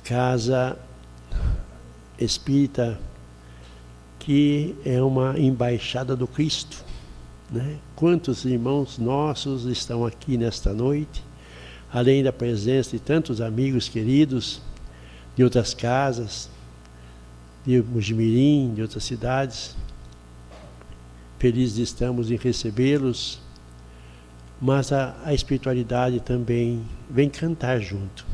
casa espírita que é uma embaixada do Cristo, né? Quantos irmãos nossos estão aqui nesta noite, além da presença de tantos amigos queridos de outras casas, de Mojimirim, de outras cidades. Felizes estamos em recebê-los, mas a espiritualidade também vem cantar junto.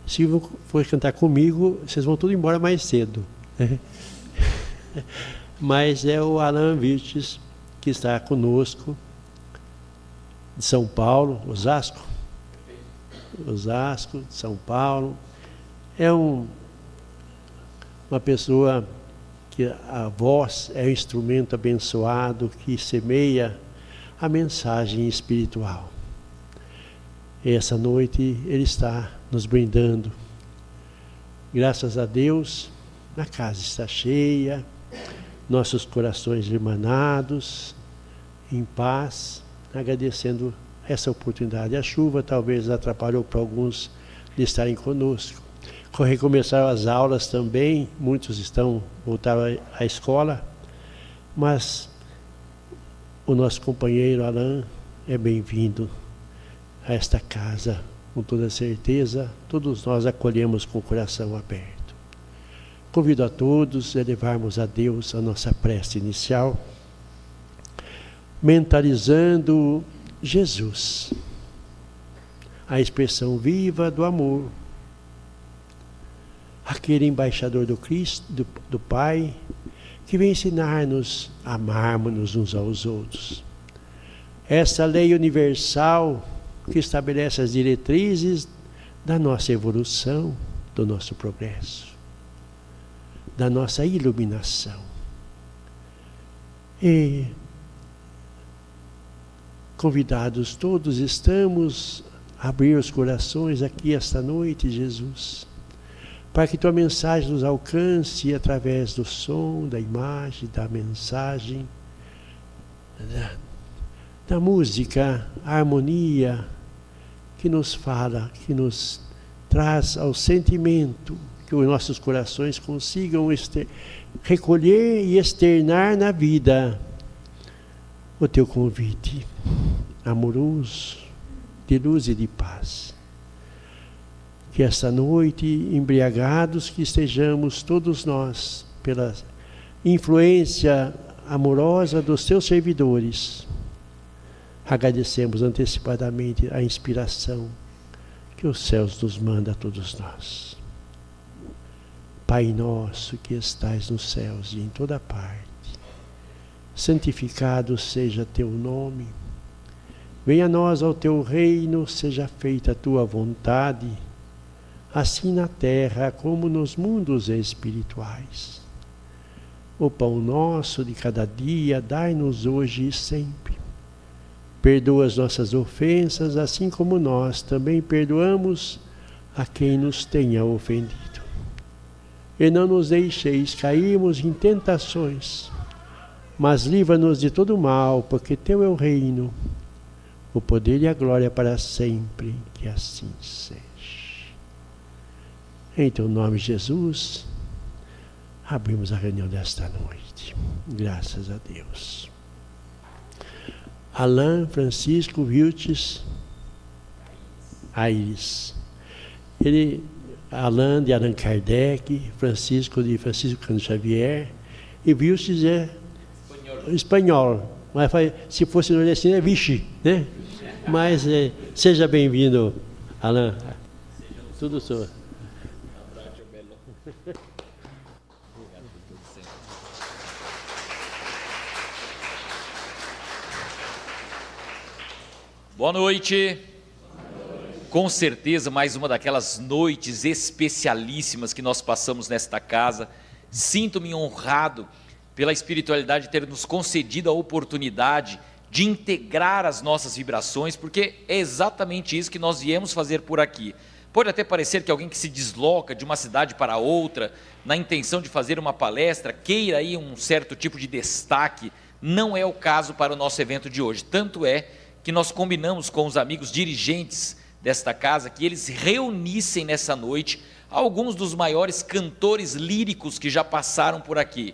Se for cantar comigo, vocês vão tudo embora mais cedo, né? Mas é o Alain Virtes que está conosco, de São Paulo, Osasco, de São Paulo. É uma pessoa que a voz é um instrumento abençoado que semeia a mensagem espiritual. E essa noite ele está nos brindando. Graças a Deus, a casa está cheia, nossos corações irmanados, em paz, agradecendo essa oportunidade. A chuva talvez atrapalhou para alguns de estarem conosco. Recomeçaram as aulas também, muitos voltaram à escola, mas o nosso companheiro Alain é bem-vindo a esta casa, com toda certeza, todos nós acolhemos com o coração aberto. Convido a todos a elevarmos a Deus a nossa prece inicial, mentalizando Jesus, a expressão viva do amor, aquele embaixador do Cristo, do Pai, que vem ensinar-nos a amarmos uns aos outros. Essa lei universal que estabelece as diretrizes da nossa evolução, do nosso progresso, da nossa iluminação. E convidados todos estamos a abrir os corações aqui esta noite, Jesus, para que tua mensagem nos alcance através do som, da imagem, da mensagem, da música, a harmonia que nos fala, que nos traz ao sentimento, que os nossos corações consigam recolher e externar na vida o teu convite amoroso, de luz e de paz. Que esta noite, embriagados, que estejamos todos nós, pela influência amorosa dos teus servidores, agradecemos antecipadamente a inspiração que os céus nos manda a todos nós. Pai nosso que estais nos céus e em toda parte, santificado seja teu nome. Venha a nós ao teu reino, seja feita a tua vontade, assim na terra como nos mundos espirituais. O pão nosso de cada dia, dai-nos hoje e sempre. Perdoa as nossas ofensas, assim como nós também perdoamos a quem nos tenha ofendido. E não nos deixeis cairmos em tentações, mas livra-nos de todo mal, porque teu é o reino, o poder e a glória para sempre, que assim seja. Em teu nome, Jesus, abrimos a reunião desta noite. Graças a Deus. Alain Francisco Vilches Aires. Alain de Allan Kardec, Francisco de Francisco Cândido Xavier, e Vilches é espanhol. Mas se fosse nordestino é Vichy, né? Mas seja bem-vindo, Alain. Tudo sua. Boa noite. Com certeza, mais uma daquelas noites especialíssimas que nós passamos nesta casa. Sinto-me honrado pela espiritualidade ter nos concedido a oportunidade de integrar as nossas vibrações, porque é exatamente isso que nós viemos fazer por aqui. Pode até parecer que alguém que se desloca de uma cidade para outra, na intenção de fazer uma palestra, queira aí um certo tipo de destaque. Não é o caso para o nosso evento de hoje. Tanto é que nós combinamos com os amigos dirigentes desta casa que eles reunissem nessa noite alguns dos maiores cantores líricos que já passaram por aqui.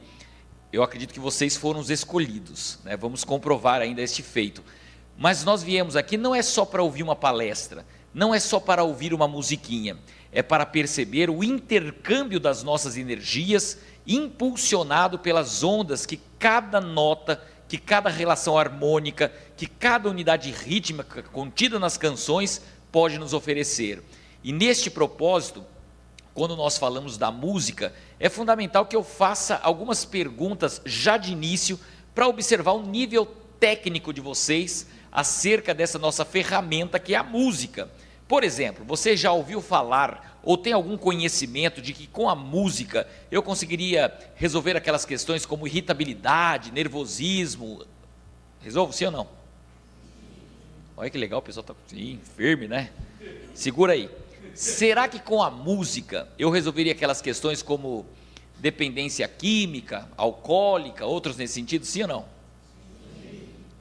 Eu acredito que vocês foram os escolhidos, né? Vamos comprovar ainda este feito. Mas nós viemos aqui não é só para ouvir uma palestra, não é só para ouvir uma musiquinha, é para perceber o intercâmbio das nossas energias, impulsionado pelas ondas que cada nota, que cada relação harmônica, que cada unidade rítmica contida nas canções pode nos oferecer. E neste propósito, quando nós falamos da música, é fundamental que eu faça algumas perguntas já de início para observar o nível técnico de vocês acerca dessa nossa ferramenta que é a música. Por exemplo, você já ouviu falar ou tem algum conhecimento de que com a música eu conseguiria resolver aquelas questões como irritabilidade, nervosismo? Resolvo, sim ou não? Olha que legal, o pessoal está firme, né? Segura aí. Será que com a música eu resolveria aquelas questões como dependência química, alcoólica, outros nesse sentido, sim ou não?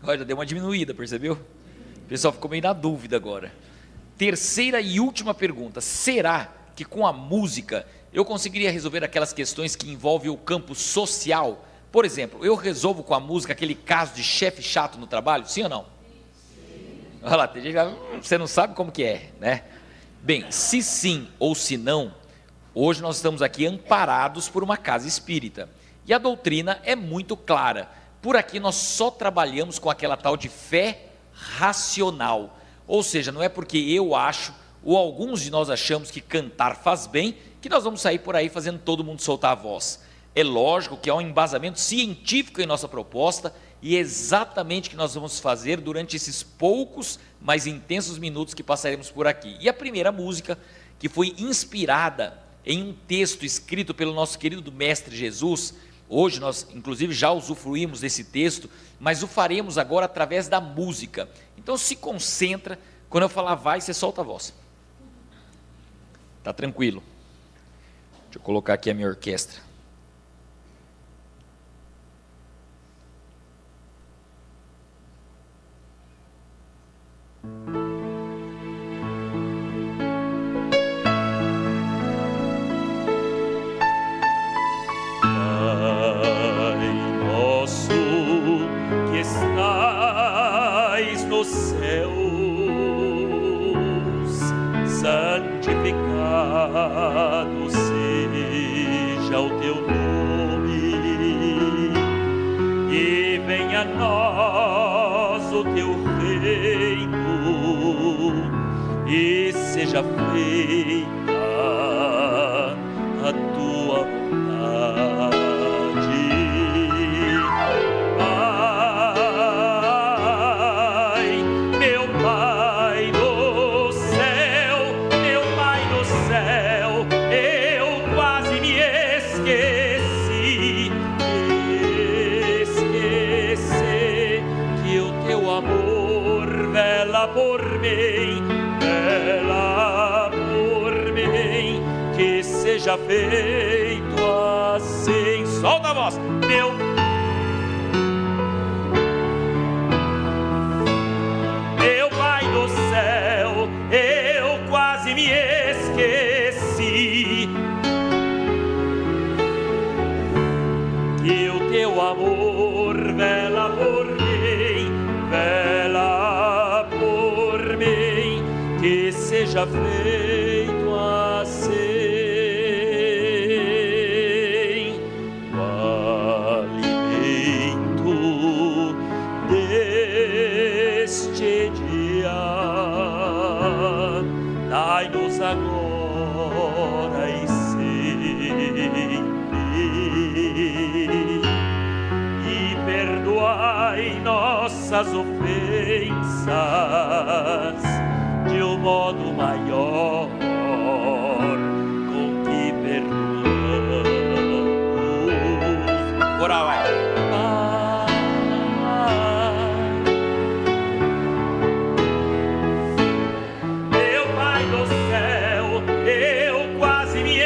Olha, já deu uma diminuída, percebeu? O pessoal ficou meio na dúvida agora. Terceira e última pergunta, será que com a música eu conseguiria resolver aquelas questões que envolvem o campo social? Por exemplo, eu resolvo com a música aquele caso de chefe chato no trabalho, sim ou não? Sim. Olha lá, tem gente que você não sabe como que é, né? Bem, se sim ou se não, hoje nós estamos aqui amparados por uma casa espírita. E a doutrina é muito clara. Por aqui nós só trabalhamos com aquela tal de fé racional. Ou seja, não é porque eu acho, ou alguns de nós achamos que cantar faz bem, que nós vamos sair por aí fazendo todo mundo soltar a voz. É lógico que há um embasamento científico em nossa proposta, e é exatamente o que nós vamos fazer durante esses poucos, mas intensos minutos que passaremos por aqui. E a primeira música, que foi inspirada em um texto escrito pelo nosso querido Mestre Jesus, hoje nós inclusive já usufruímos desse texto, mas o faremos agora através da música. Então se concentra, quando eu falar vai, você solta a voz. Tá tranquilo. Deixa eu colocar aqui a minha orquestra. Santificado seja o teu nome, e venha a nós o teu reino, e seja feita a tua vontade. Por mim, vela por mim, que seja feito assim. Solta a voz, meu Pai do céu, eu quase me esqueci que o teu amor vela por mim, vela por mim, que seja feito assim. O alimento deste dia dai-nos agora e sempre, e perdoai nossas ofensas de um modo maior com que perdoamos. Coral, vai. Meu Pai do céu, eu quase me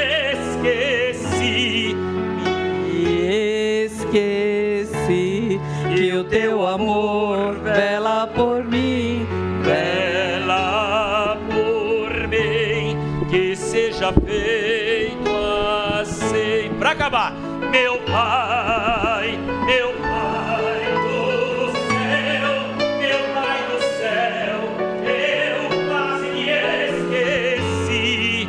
esqueci que o teu amor vela por mim, vela por mim, que seja feito Pai, meu Pai do céu, meu Pai do céu, eu quase me esqueci.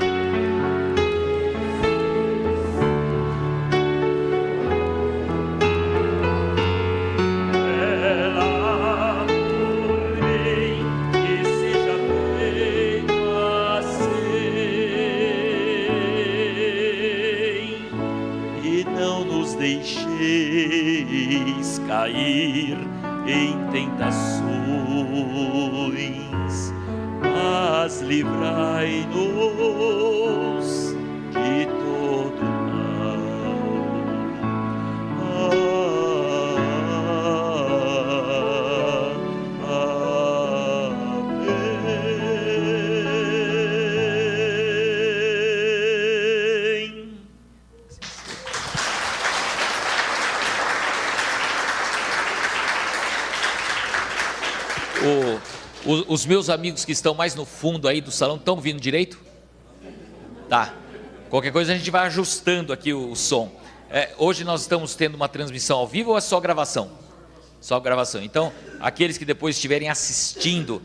Ela porém que seja feito assim, e não nos deixeis cair em tentações, mas livrai-nos de todo Amém. Os meus amigos que estão mais no fundo aí do salão estão ouvindo direito? Tá. Qualquer coisa a gente vai ajustando aqui o som. Hoje nós estamos tendo uma transmissão ao vivo ou é só gravação? Só gravação. Então, aqueles que depois estiverem assistindo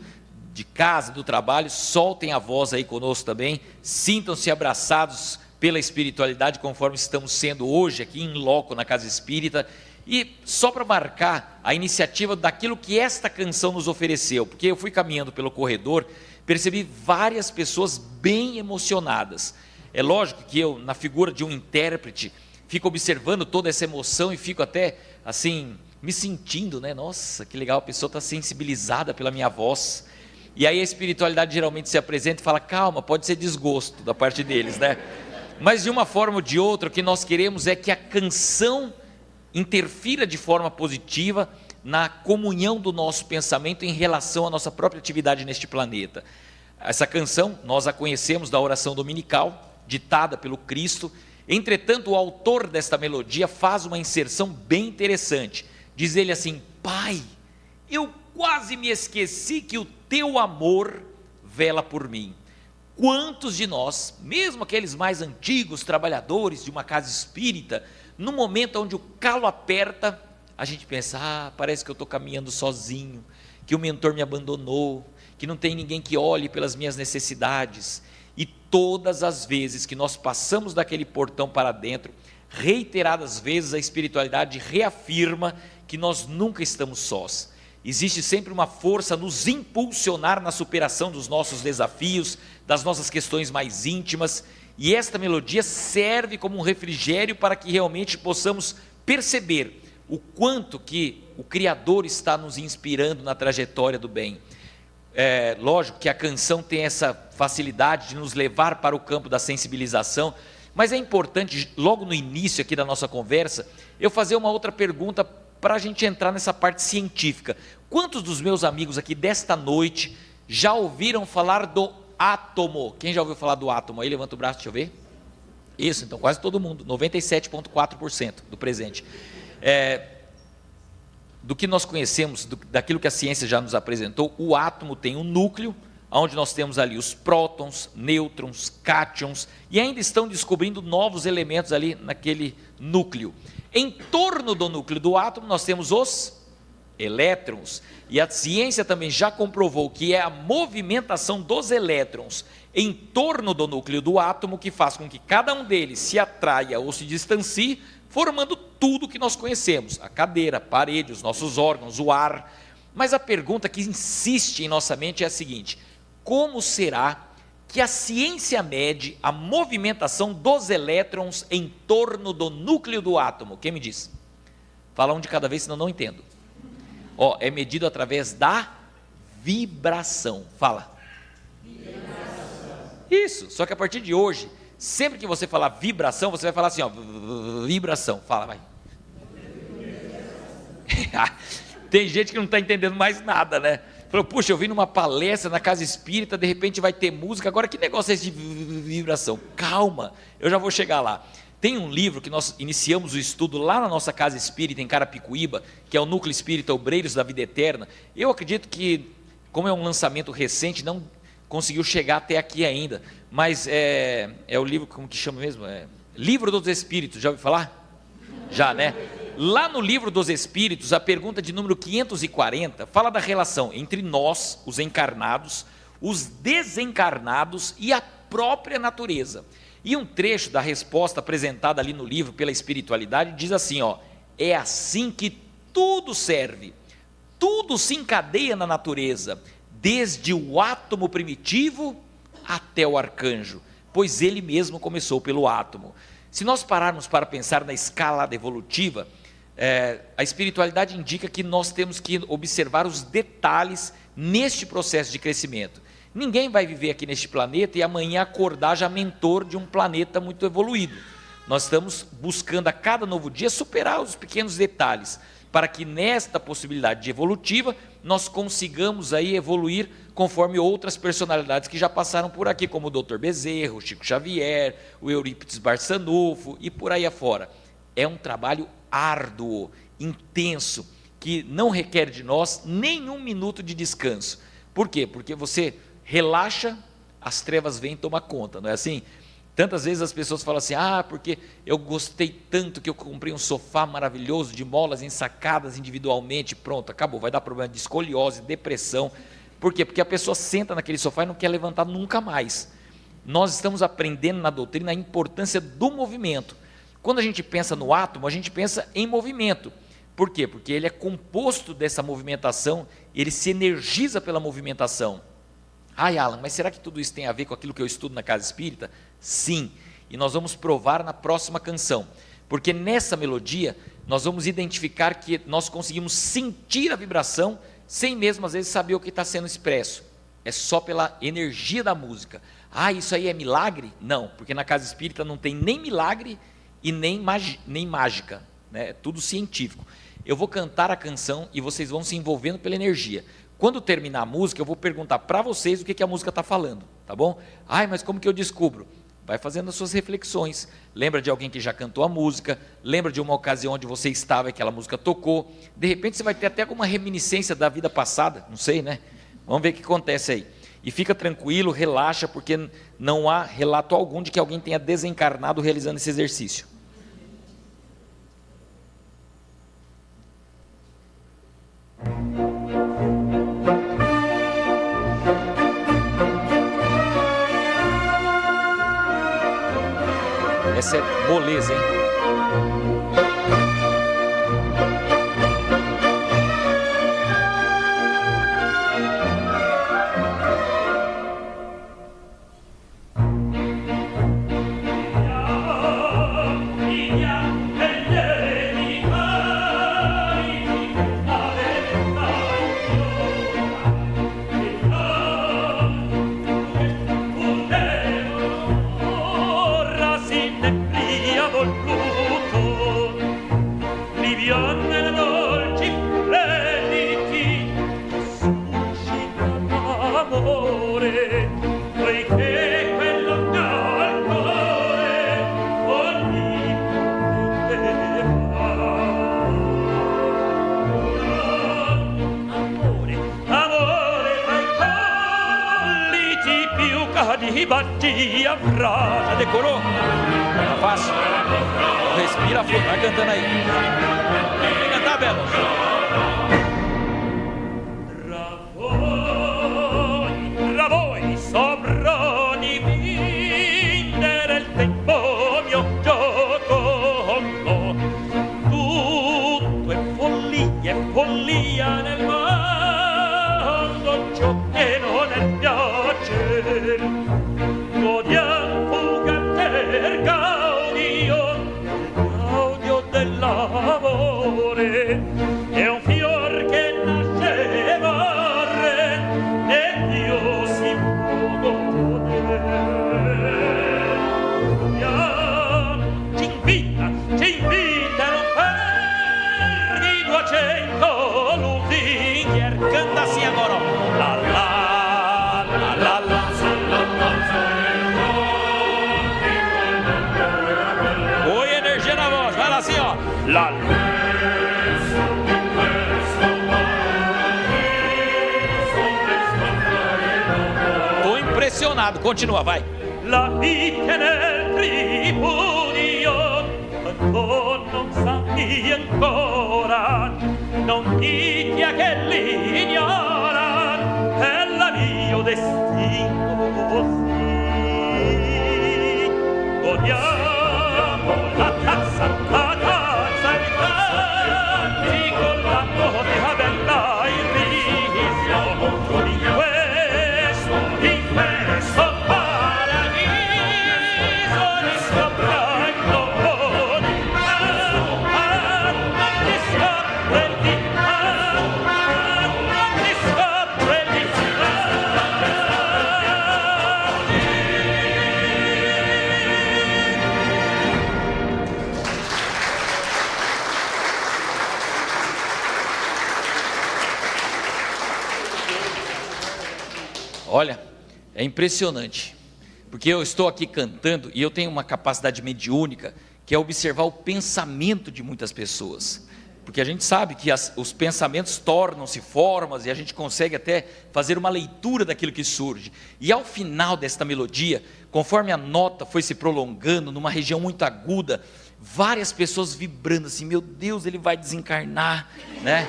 de casa, do trabalho, soltem a voz aí conosco também. Sintam-se abraçados pela espiritualidade, conforme estamos sendo hoje aqui em loco na Casa Espírita. E só para marcar a iniciativa daquilo que esta canção nos ofereceu, porque eu fui caminhando pelo corredor, percebi várias pessoas bem emocionadas. É lógico que eu, na figura de um intérprete, fico observando toda essa emoção e fico até assim, me sentindo, né? Nossa, que legal, a pessoa está sensibilizada pela minha voz. E aí a espiritualidade geralmente se apresenta e fala, calma, pode ser desgosto da parte deles, né? Mas de uma forma ou de outra, o que nós queremos é que a canção interfira de forma positiva na comunhão do nosso pensamento em relação à nossa própria atividade neste planeta. Essa canção, nós a conhecemos da oração dominical, ditada pelo Cristo. Entretanto, o autor desta melodia faz uma inserção bem interessante. Diz ele assim, Pai, eu quase me esqueci que o teu amor vela por mim. Quantos de nós, mesmo aqueles mais antigos trabalhadores de uma casa espírita, no momento onde o calo aperta, a gente pensa, parece que eu estou caminhando sozinho, que o mentor me abandonou, que não tem ninguém que olhe pelas minhas necessidades. E todas as vezes que nós passamos daquele portão para dentro, reiteradas vezes a espiritualidade reafirma que nós nunca estamos sós. Existe sempre uma força a nos impulsionar na superação dos nossos desafios, das nossas questões mais íntimas, e esta melodia serve como um refrigério para que realmente possamos perceber o quanto que o Criador está nos inspirando na trajetória do bem. Lógico que a canção tem essa facilidade de nos levar para o campo da sensibilização, mas é importante, logo no início aqui da nossa conversa, eu fazer uma outra pergunta para a gente entrar nessa parte científica. Quantos dos meus amigos aqui desta noite já ouviram falar do átomo? Quem já ouviu falar do átomo? Aí levanta o braço, deixa eu ver. Isso, então quase todo mundo, 97,4% do presente. Do que nós conhecemos, daquilo que a ciência já nos apresentou, o átomo tem um núcleo, onde nós temos ali os prótons, nêutrons, cátions, e ainda estão descobrindo novos elementos ali naquele núcleo. Em torno do núcleo do átomo nós temos os elétrons, e a ciência também já comprovou que é a movimentação dos elétrons em torno do núcleo do átomo que faz com que cada um deles se atraia ou se distancie, formando tudo que nós conhecemos, a cadeira, a parede, os nossos órgãos, o ar. Mas a pergunta que insiste em nossa mente é a seguinte: como será que a ciência mede a movimentação dos elétrons em torno do núcleo do átomo? Quem me diz? Fala um de cada vez, senão não entendo. É medido através da vibração. Fala. Vibração. Isso, só que a partir de hoje, sempre que você falar vibração, você vai falar assim, vibração. Fala, vai. Tem gente que não está entendendo mais nada, né? Falou, puxa, eu vim numa palestra na Casa Espírita, de repente vai ter música, agora que negócio é esse de vibração? Calma, eu já vou chegar lá. Tem um livro que nós iniciamos o estudo lá na nossa Casa Espírita, em Carapicuíba, que é o Núcleo Espírita Obreiros da Vida Eterna. Eu acredito que, como é um lançamento recente, não conseguiu chegar até aqui ainda, mas é o livro, como que chama mesmo? Livro dos Espíritos, já ouviu falar? Já, né? Lá no Livro dos Espíritos, a pergunta de número 540 fala da relação entre nós, os encarnados, os desencarnados e a própria natureza. E um trecho da resposta apresentada ali no livro pela espiritualidade diz assim, ó: é assim que tudo serve, tudo se encadeia na natureza, desde o átomo primitivo até o arcanjo, pois ele mesmo começou pelo átomo. Se nós pararmos para pensar na escalada evolutiva, a espiritualidade indica que nós temos que observar os detalhes neste processo de crescimento. Ninguém vai viver aqui neste planeta e amanhã acordar já mentor de um planeta muito evoluído. Nós estamos buscando a cada novo dia superar os pequenos detalhes, para que nesta possibilidade evolutiva nós consigamos aí evoluir conforme outras personalidades que já passaram por aqui, como o Dr. Bezerra, o Chico Xavier, o Eurípides Barçanufo e por aí afora. É um trabalho árduo, intenso, que não requer de nós nenhum minuto de descanso. Por quê? Porque você relaxa, as trevas vêm e tomam conta, não é assim? Tantas vezes as pessoas falam assim, porque eu gostei tanto que eu comprei um sofá maravilhoso de molas ensacadas individualmente, pronto, acabou, vai dar problema de escoliose, depressão. Por quê? Porque a pessoa senta naquele sofá e não quer levantar nunca mais. Nós estamos aprendendo na doutrina a importância do movimento. Quando a gente pensa no átomo, a gente pensa em movimento. Por quê? Porque ele é composto dessa movimentação, ele se energiza pela movimentação. Alan, mas será que tudo isso tem a ver com aquilo que eu estudo na Casa Espírita? Sim, e nós vamos provar na próxima canção, porque nessa melodia nós vamos identificar que nós conseguimos sentir a vibração, sem mesmo às vezes saber o que está sendo expresso, é só pela energia da música. Isso aí é milagre? Não, porque na Casa Espírita não tem nem milagre e nem mágica, né? É tudo científico. Eu vou cantar a canção e vocês vão se envolvendo pela energia. Quando terminar a música, eu vou perguntar para vocês o que a música está falando, tá bom? Mas como que eu descubro? Vai fazendo as suas reflexões, lembra de alguém que já cantou a música, lembra de uma ocasião onde você estava e aquela música tocou, de repente você vai ter até alguma reminiscência da vida passada, não sei, né? Vamos ver o que acontece aí. E fica tranquilo, relaxa, porque não há relato algum de que alguém tenha desencarnado realizando esse exercício. Essa é moleza, hein? Já decorou? Tá fácil? Respira fundo, vai cantando aí. Vem cantar, Belo. Tra voi sovrani vincere il tempo mio gioco. Tutto è follia nel mondo, ciò che non è piacere. Gaudio dell'amore è un fior che nasce e morre e Dio si può godere. Ci invita a non perdi 200 lusinghier. Canta assim agora, ó. La la la la la. Assim, ó. La Tô impressionado, continua, vai. La vita nel tripudio non sa così ancora, non dite che l'ignora, è la mio destino così. Godiamo la tazza, il canti con la notte bella il riso, in questo paradiso di scoprendo Olha, é impressionante, porque eu estou aqui cantando e eu tenho uma capacidade mediúnica que é observar o pensamento de muitas pessoas, porque a gente sabe que os pensamentos tornam-se formas e a gente consegue até fazer uma leitura daquilo que surge. E ao final desta melodia, conforme a nota foi se prolongando numa região muito aguda, várias pessoas vibrando assim, meu Deus, ele vai desencarnar, né?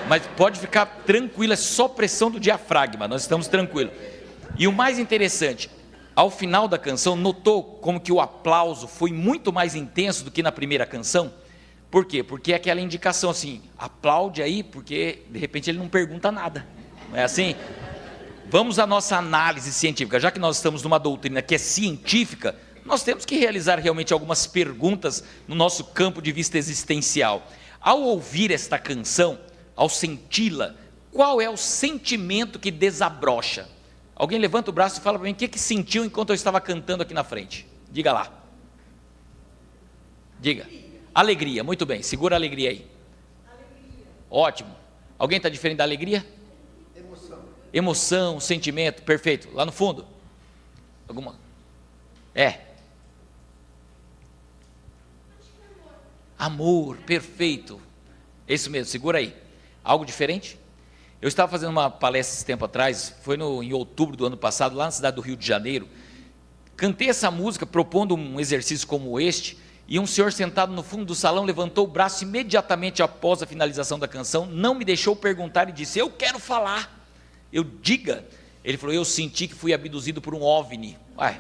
Mas pode ficar tranquilo, é só pressão do diafragma, nós estamos tranquilos. E o mais interessante, ao final da canção, notou como que o aplauso foi muito mais intenso do que na primeira canção? Por quê? Porque é aquela indicação assim, aplaude aí, porque de repente ele não pergunta nada, não é assim? Vamos à nossa análise científica, já que nós estamos numa doutrina que é científica, nós temos que realizar realmente algumas perguntas no nosso campo de vista existencial. Ao ouvir esta canção, ao senti-la, qual é o sentimento que desabrocha? Alguém levanta o braço e fala para mim o que sentiu enquanto eu estava cantando aqui na frente. Diga lá. Diga. Alegria, muito bem, segura a alegria aí. Alegria. Ótimo. Alguém está diferente da alegria? Emoção. Emoção, sentimento, perfeito. Lá no fundo? Alguma? Amor, perfeito. Isso mesmo, segura aí. Algo diferente? Eu estava fazendo uma palestra esse tempo atrás, foi em outubro do ano passado, lá na cidade do Rio de Janeiro. Cantei essa música propondo um exercício como este, e um senhor sentado no fundo do salão levantou o braço imediatamente após a finalização da canção, não me deixou perguntar e disse, eu quero falar. Eu diga. Ele falou, eu senti que fui abduzido por um OVNI. Ué,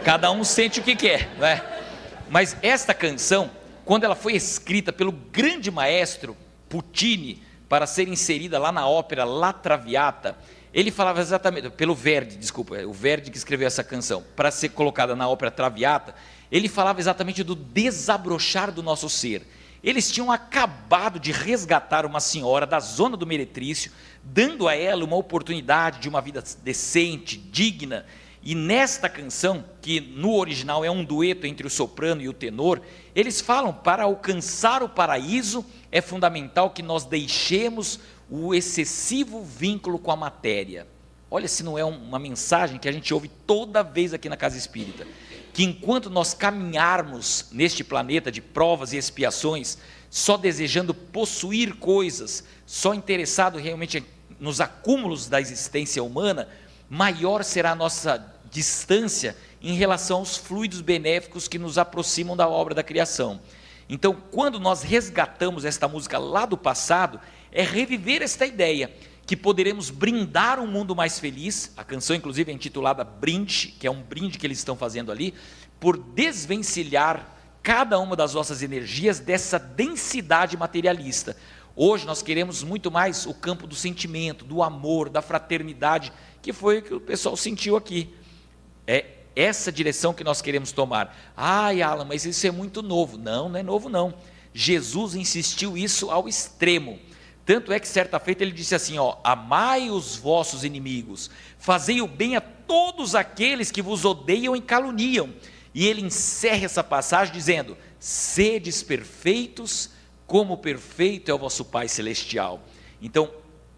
cada um sente o que quer, não é? Mas esta canção, quando ela foi escrita pelo grande maestro Puccini, para ser inserida lá na ópera La Traviata, ele falava exatamente, pelo Verdi, desculpa, o Verdi que escreveu essa canção, para ser colocada na ópera Traviata, ele falava exatamente do desabrochar do nosso ser. Eles tinham acabado de resgatar uma senhora da zona do Meretrício, dando a ela uma oportunidade de uma vida decente, digna, e nesta canção, que no original é um dueto entre o soprano e o tenor, eles falam, para alcançar o paraíso, é fundamental que nós deixemos o excessivo vínculo com a matéria. Olha se não é uma mensagem que a gente ouve toda vez aqui na Casa Espírita, que enquanto nós caminharmos neste planeta de provas e expiações, só desejando possuir coisas, só interessado realmente nos acúmulos da existência humana, maior será a nossa distância em relação aos fluidos benéficos que nos aproximam da obra da criação. Então, quando nós resgatamos esta música lá do passado, é reviver esta ideia, que poderemos brindar um mundo mais feliz, a canção inclusive é intitulada Brinde, que é um brinde que eles estão fazendo ali, por desvencilhar cada uma das nossas energias dessa densidade materialista. Hoje nós queremos muito mais o campo do sentimento, do amor, da fraternidade, que foi o que o pessoal sentiu aqui. É essa direção que nós queremos tomar. Ai, Alan, mas isso é muito novo. Não, não é novo não. Jesus insistiu isso ao extremo. Tanto é que certa feita ele disse assim, amai os vossos inimigos, fazei o bem a todos aqueles que vos odeiam e caluniam. E ele encerra essa passagem dizendo, sedes perfeitos, como perfeito é o vosso Pai Celestial. Então,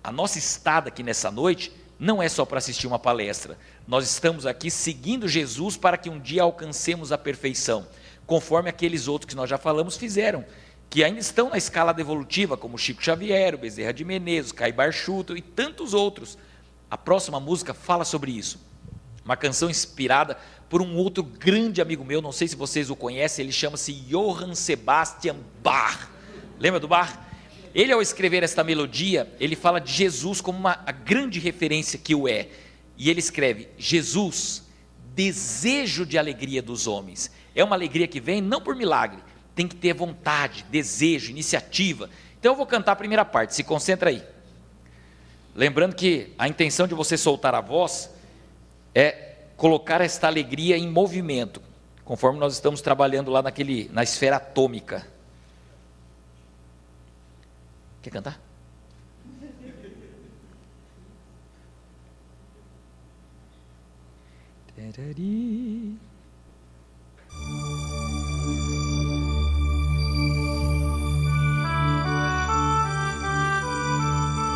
a nossa estada aqui nessa noite, não é só para assistir uma palestra, nós estamos aqui seguindo Jesus para que um dia alcancemos a perfeição, conforme aqueles outros que nós já falamos fizeram, que ainda estão na escala evolutiva, como Chico Xavier, Bezerra de Menezes, Caio Barchuto e tantos outros. A próxima música fala sobre isso. uma canção inspirada por um outro grande amigo meu, não sei se vocês o conhecem, ele chama-se Johann Sebastian Bach. Lembra do Bach? Ele, ao escrever esta melodia, ele fala de Jesus como a grande referência que o é. E ele escreve: Jesus, desejo de alegria dos homens. É uma alegria que vem não por milagre, tem que ter vontade, desejo, iniciativa. Então eu vou cantar a primeira parte, se concentra aí. Lembrando que a intenção de você soltar a voz é colocar esta alegria em movimento, conforme nós estamos trabalhando lá na esfera atômica. Quer cantar?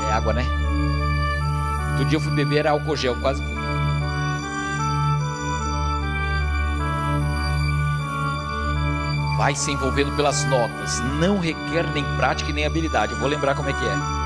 É água, né? Outro dia eu fui beber, era álcool gel, quase que... Vai se envolvendo pelas notas, não requer nem prática e nem habilidade. Eu vou lembrar como é que é.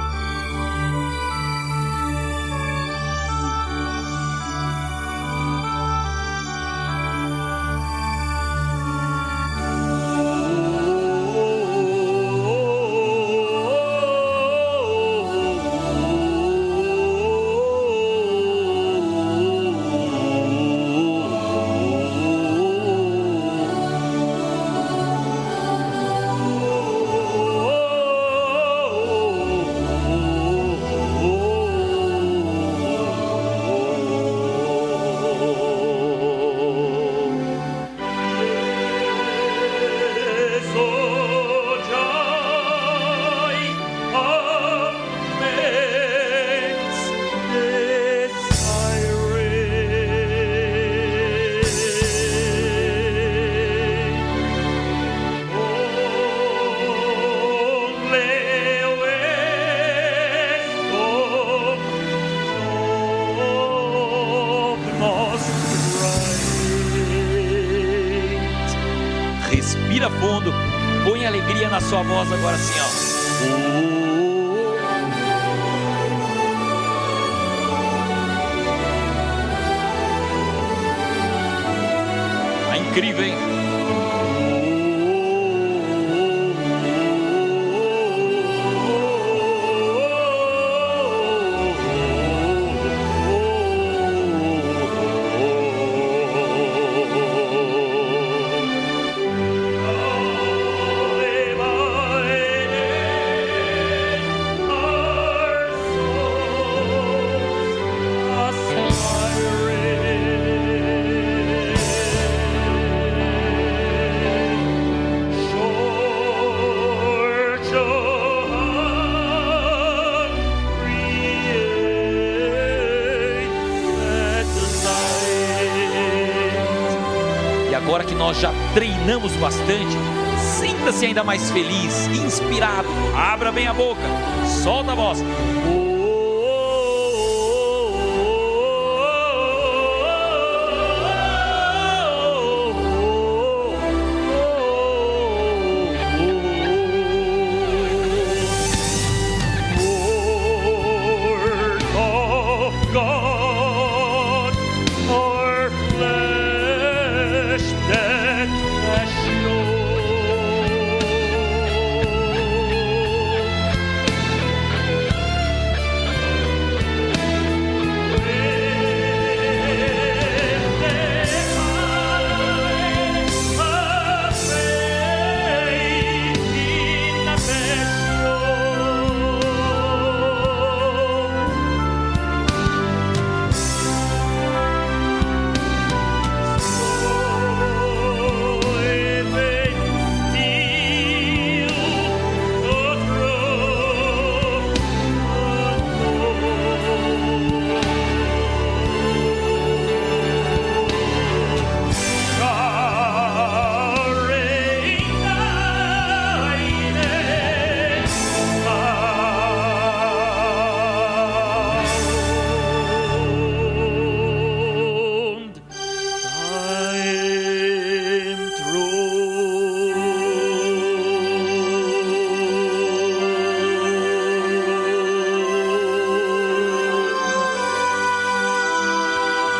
Respira fundo, põe alegria na sua voz agora assim, ó. Tá incrível, hein? Agora que nós já treinamos bastante, sinta-se ainda mais feliz, inspirado. Abra bem a boca, solta a voz.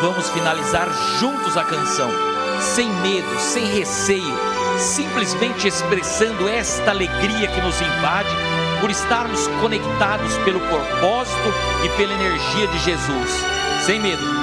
vamos finalizar juntos a canção, sem medo, sem receio, simplesmente expressando esta alegria que nos invade por estarmos conectados pelo propósito e pela energia de Jesus. Sem medo.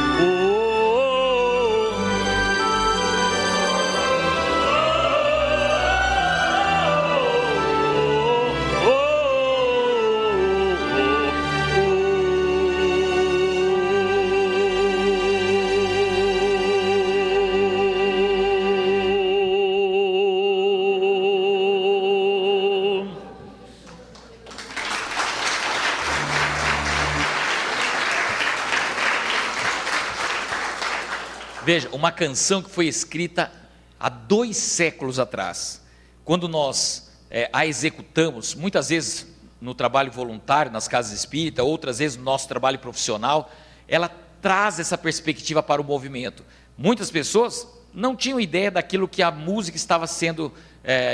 Veja, uma canção que foi escrita há 2 séculos atrás. Quando nós a executamos, muitas vezes no trabalho voluntário, nas casas espíritas, outras vezes no nosso trabalho profissional, ela traz essa perspectiva para o movimento. Muitas pessoas não tinham ideia daquilo que a música estava sendo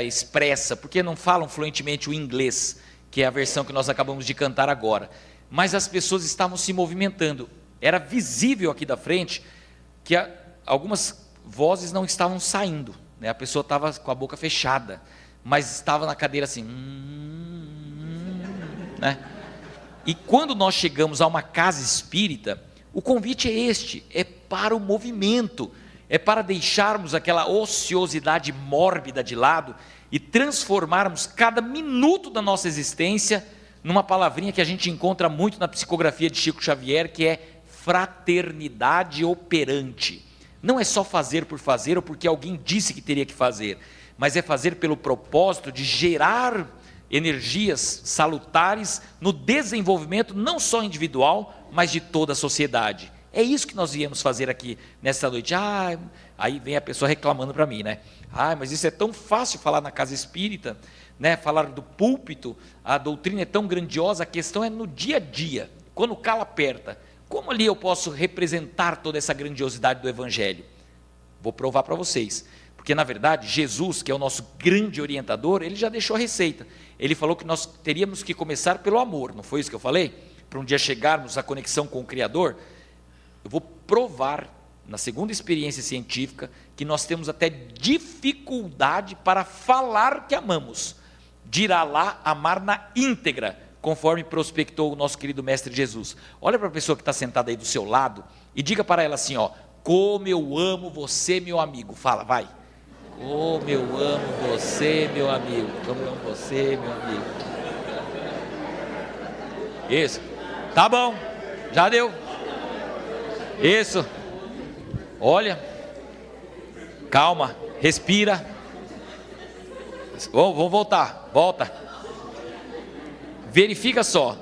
expressa, porque não falam fluentemente o inglês, que é a versão que nós acabamos de cantar agora. Mas as pessoas estavam se movimentando. Era visível aqui da frente que algumas vozes não estavam saindo, né? A pessoa estava com a boca fechada, mas estava na cadeira assim, né? E quando nós chegamos a uma casa espírita, o convite é este, é para o movimento, é para deixarmos aquela ociosidade mórbida de lado e transformarmos cada minuto da nossa existência numa palavrinha que a gente encontra muito na psicografia de Chico Xavier, que é fraternidade operante. Não é só fazer por fazer ou porque alguém disse que teria que fazer, mas é fazer pelo propósito de gerar energias salutares no desenvolvimento não só individual, mas de toda a sociedade. É isso que nós viemos fazer aqui nesta noite. Aí vem a pessoa reclamando para mim, né? Mas isso é tão fácil falar na casa espírita, né? Falar do púlpito, a doutrina é tão grandiosa, a questão é no dia a dia, quando o calo aperta. Como ali eu posso representar toda essa grandiosidade do Evangelho? Vou provar para vocês, porque na verdade Jesus, que é o nosso grande orientador, ele já deixou a receita. Ele falou que nós teríamos que começar pelo amor, não foi isso que eu falei? Para um dia chegarmos à conexão com o Criador. Eu vou provar, na segunda experiência científica, que nós temos até dificuldade para falar que amamos. Dirá lá amar na íntegra, conforme prospectou o nosso querido Mestre Jesus. Olha para a pessoa que está sentada aí do seu lado e diga para ela assim, como eu amo você, meu amigo. Fala, vai. Como eu amo você, meu amigo. Como eu amo você, meu amigo. Isso. Tá bom. Já deu. Isso. Olha. Calma. Respira. Vamos voltar. Volta. Verifica só,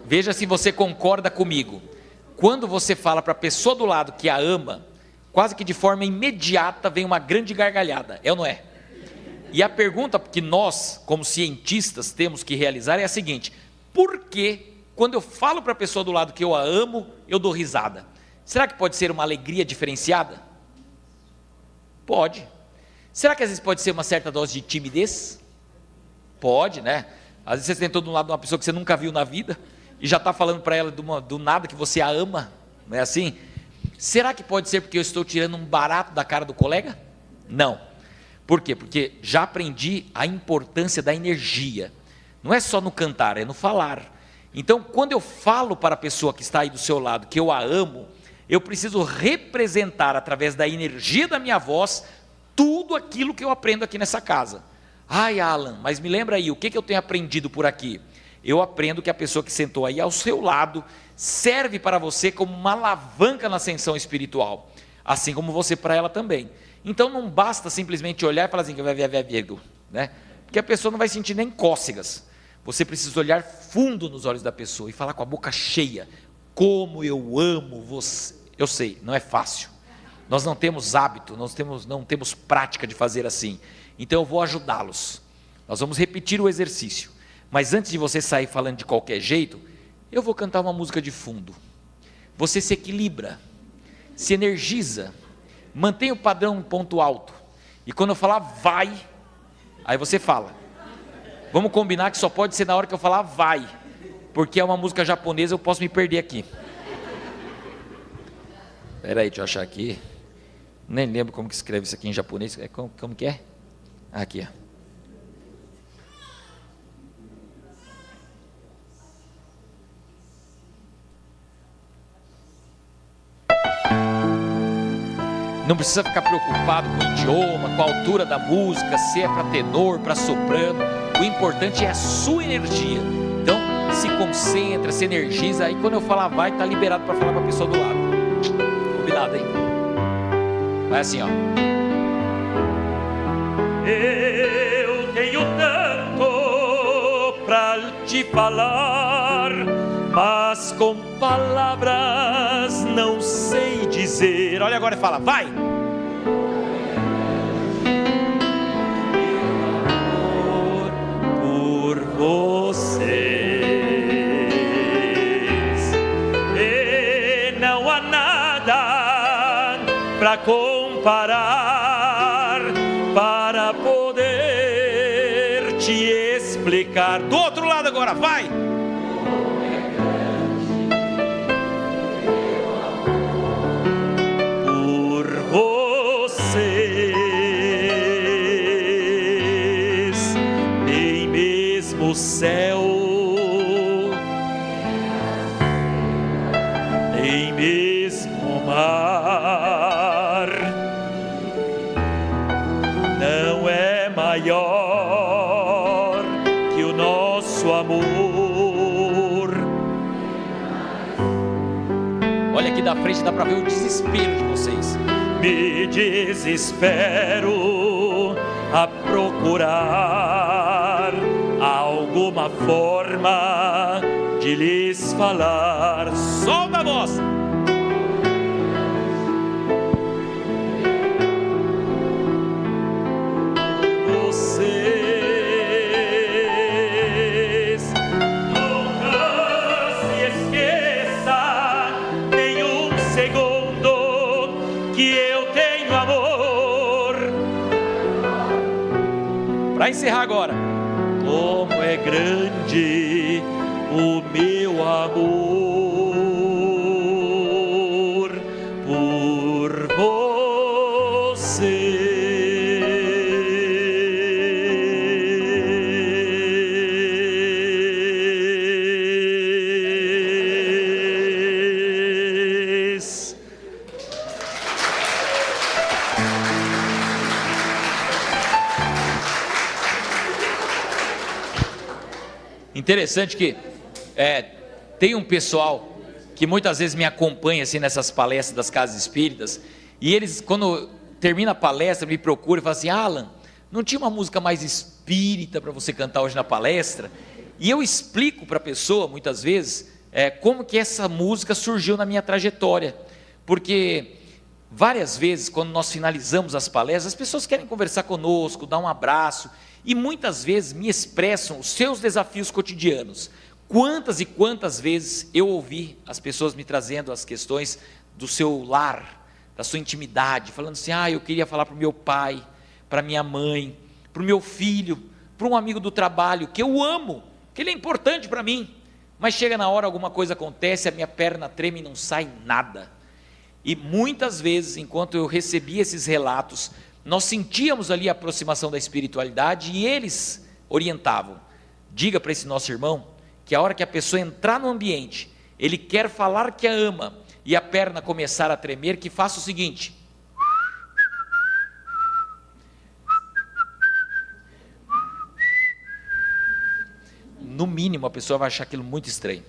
veja se você concorda comigo. Quando você fala para a pessoa do lado que a ama, quase que de forma imediata vem uma grande gargalhada, é ou não é? E a pergunta que nós, como cientistas, temos que realizar é a seguinte: por que, quando eu falo para a pessoa do lado que eu a amo, eu dou risada? Será que pode ser uma alegria diferenciada? Pode. Será que às vezes pode ser uma certa dose de timidez? Pode, né? Às vezes você sentou do lado de uma pessoa que você nunca viu na vida e já está falando para ela do nada que você a ama, não é assim? Será que pode ser porque eu estou tirando um barato da cara do colega? Não. Por quê? Porque já aprendi a importância da energia. Não é só no cantar, é no falar. Então, quando eu falo para a pessoa que está aí do seu lado que eu a amo, eu preciso representar através da energia da minha voz tudo aquilo que eu aprendo aqui nessa casa. Alan, mas me lembra aí, o que eu tenho aprendido por aqui? Eu aprendo que a pessoa que sentou aí ao seu lado serve para você como uma alavanca na ascensão espiritual, assim como você para ela também. Então não basta simplesmente olhar e falar assim, né? Porque a pessoa não vai sentir nem cócegas. Você precisa olhar fundo nos olhos da pessoa e falar com a boca cheia, como eu amo você. Eu sei, não é fácil. Nós não temos hábito, não temos prática de fazer assim. Então eu vou ajudá-los. Nós vamos repetir o exercício. Mas antes de você sair falando de qualquer jeito, eu vou cantar uma música de fundo. Você se equilibra, se energiza, mantém o padrão no ponto alto. E quando eu falar vai, aí você fala. Vamos combinar que só pode ser na hora que eu falar vai, porque é uma música japonesa, eu posso me perder aqui. Espera aí, deixa eu achar aqui. Nem lembro como que escreve isso aqui em japonês. Como que é? Aqui, ó. Não precisa ficar preocupado com o idioma, com a altura da música, se é para tenor, para soprano. O importante é a sua energia. Então, se concentra, se energiza. Aí quando eu falar vai, está liberado para falar para a pessoa do lado. Combinado, hein? Vai assim, ó. Eu tenho tanto para te falar, mas com palavras não sei dizer. Olha agora e fala, vai! Por vocês, e não há nada para comparar, para poder te explicar. Do outro lado agora, vai! O céu, nem mesmo o mar, não é maior que o nosso amor. Olha aqui da frente, dá para ver o desespero de vocês. Me desespero a procurar alguma forma de lhes falar. Solta a voz! Vocês nunca se esqueça nem um segundo que eu tenho amor. Para encerrar agora, como é grande o meu amor por vocês. Interessante que tem um pessoal que muitas vezes me acompanha assim, nessas palestras das casas espíritas, e eles, quando termina a palestra, me procuram e falam assim: Alan, não tinha uma música mais espírita para você cantar hoje na palestra? E eu explico para a pessoa, muitas vezes, como que essa música surgiu na minha trajetória, porque várias vezes, quando nós finalizamos as palestras, as pessoas querem conversar conosco, dar um abraço, e muitas vezes me expressam os seus desafios cotidianos. Quantas e quantas vezes eu ouvi as pessoas me trazendo as questões do seu lar, da sua intimidade, falando assim: eu queria falar para o meu pai, para minha mãe, para o meu filho, para um amigo do trabalho, que eu amo, que ele é importante para mim, mas chega na hora, alguma coisa acontece, a minha perna treme e não sai nada. E muitas vezes, enquanto eu recebia esses relatos, nós sentíamos ali a aproximação da espiritualidade e eles orientavam: diga para esse nosso irmão que a hora que a pessoa entrar no ambiente, ele quer falar que a ama e a perna começar a tremer, que faça o seguinte: no mínimo a pessoa vai achar aquilo muito estranho,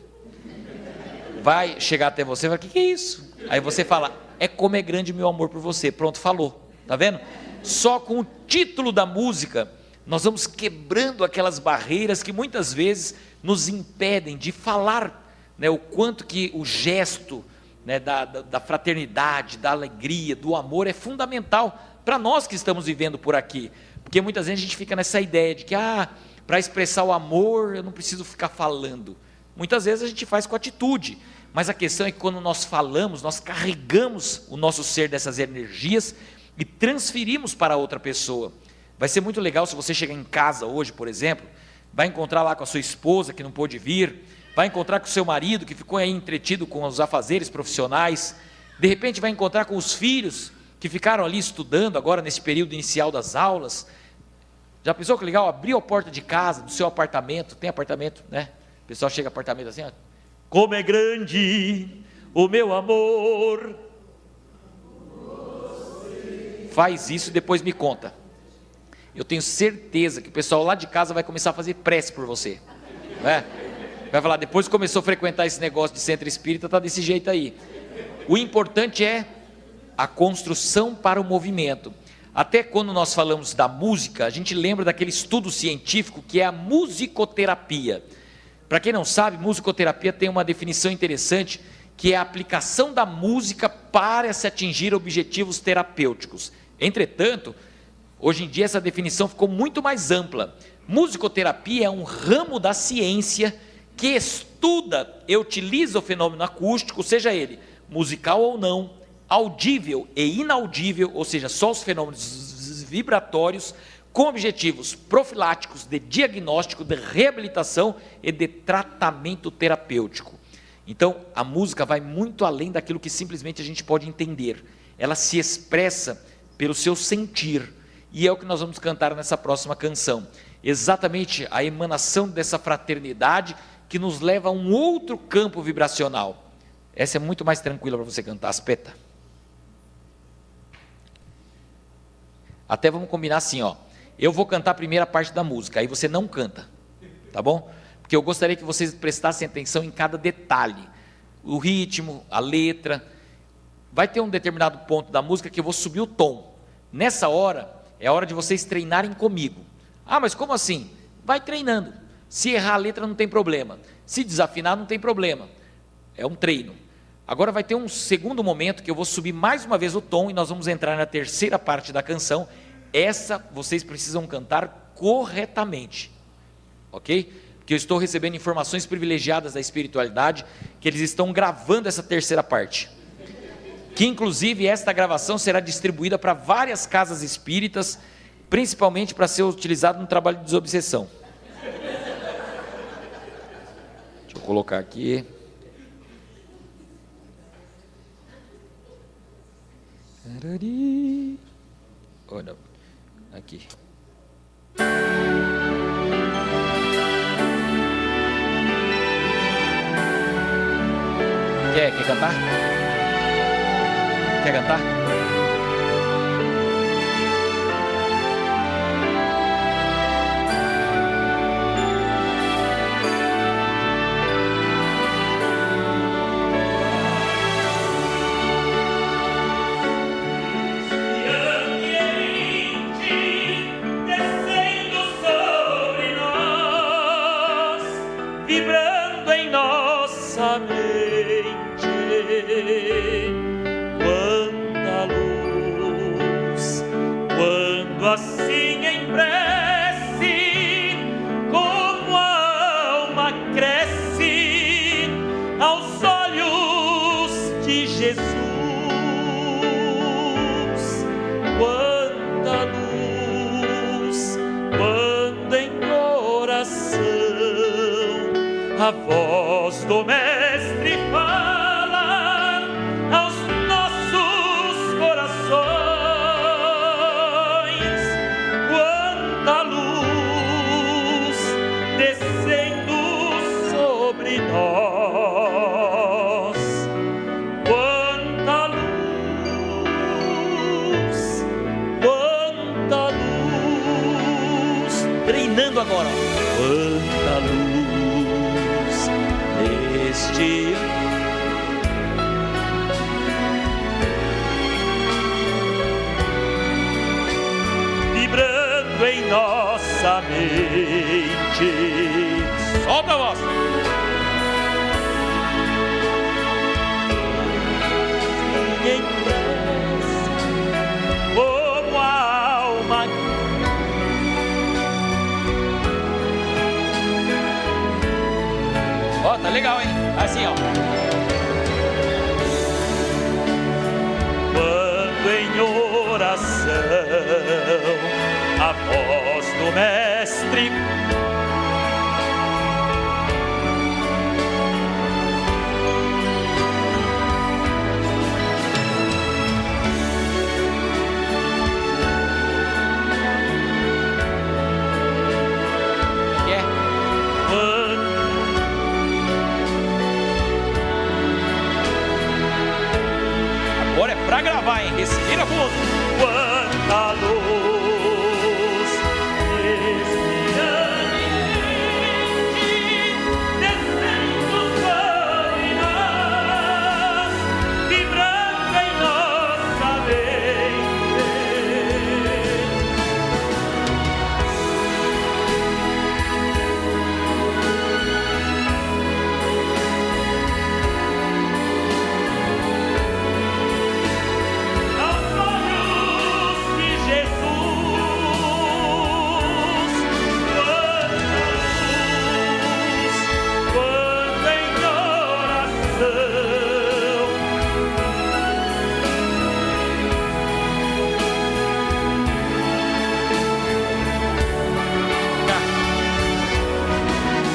vai chegar até você e vai falar: que é isso? Aí você fala: é como é grande meu amor por você. Pronto, falou, tá vendo? Só com o título da música nós vamos quebrando aquelas barreiras que muitas vezes nos impedem de falar, né, o quanto que o gesto, né, da fraternidade, da alegria, do amor é fundamental para nós que estamos vivendo por aqui, porque muitas vezes a gente fica nessa ideia de que para expressar o amor eu não preciso ficar falando. Muitas vezes a gente faz com atitude, mas a questão é que quando nós falamos, nós carregamos o nosso ser dessas energias e transferimos para outra pessoa. Vai ser muito legal se você chegar em casa hoje, por exemplo, vai encontrar lá com a sua esposa que não pôde vir, vai encontrar com o seu marido que ficou aí entretido com os afazeres profissionais, De repente vai encontrar com os filhos que ficaram ali estudando agora nesse período inicial das aulas. Já pensou que legal? Abriu a porta de casa, do seu apartamento, tem apartamento, né? O pessoal chega no apartamento assim, ó. Como é grande o meu amor. Faz isso e depois me conta. Eu tenho certeza que o pessoal lá de casa vai começar a fazer prece por você, né? Vai falar, depois que começou a frequentar esse negócio de centro espírita, tá desse jeito aí. O importante é a construção para o movimento. Até quando nós falamos da música, a gente lembra daquele estudo científico que é a musicoterapia. Para quem não sabe, musicoterapia tem uma definição interessante, que é a aplicação da música para se atingir objetivos terapêuticos. Entretanto, hoje em dia essa definição ficou muito mais ampla. Musicoterapia é um ramo da ciência que estuda e utiliza o fenômeno acústico, seja ele musical ou não, audível e inaudível, ou seja, só os fenômenos vibratórios, com objetivos profiláticos, de diagnóstico, de reabilitação e de tratamento terapêutico. Então, a música vai muito além daquilo que simplesmente a gente pode entender. Ela se expressa pelo seu sentir, e é o que nós vamos cantar nessa próxima canção. Exatamente a emanação dessa fraternidade que nos leva a um outro campo vibracional. Essa é muito mais tranquila para você cantar, aspeta. Até vamos combinar assim, ó. Eu vou cantar a primeira parte da música, aí você não canta, tá bom? Porque eu gostaria que vocês prestassem atenção em cada detalhe. O ritmo, a letra. Vai ter um determinado ponto da música que eu vou subir o tom. Nessa hora, é a hora de vocês treinarem comigo. Ah, mas como assim? Vai treinando. Se errar a letra não tem problema. Se desafinar não tem problema. É um treino. Agora vai ter um segundo momento que eu vou subir mais uma vez o tom e nós vamos entrar na terceira parte da canção. Essa vocês precisam cantar corretamente, ok? Porque eu estou recebendo informações privilegiadas da espiritualidade que eles estão gravando essa terceira parte. Que inclusive esta gravação será distribuída para várias casas espíritas, principalmente para ser utilizado no trabalho de desobsessão. Deixa eu colocar aqui. Olha, aqui. Quer cantar? Quer cantar? Vibrando em nossa mente, quanta luz, quando assim em prece, como a alma cresce aos olhos de Jesus, quanta luz, quando em coração a voz do Mestre fala aos nossos corações, quanta luz descendo sobre nós, quanta luz, Treinando agora, ó. quanta luz neste vibrando em nossa mente. Solta a voz. Em prece, como a alma. Ó, tá legal, hein? Assim, ó. Quando em oração a voz do Mestre Pra gravar, hein? Respira fundo. Quanta luz nesse ambiente, descendo sobre nós, vibrando em nossa mente. Aos olhos de Jesus, quanta em oração.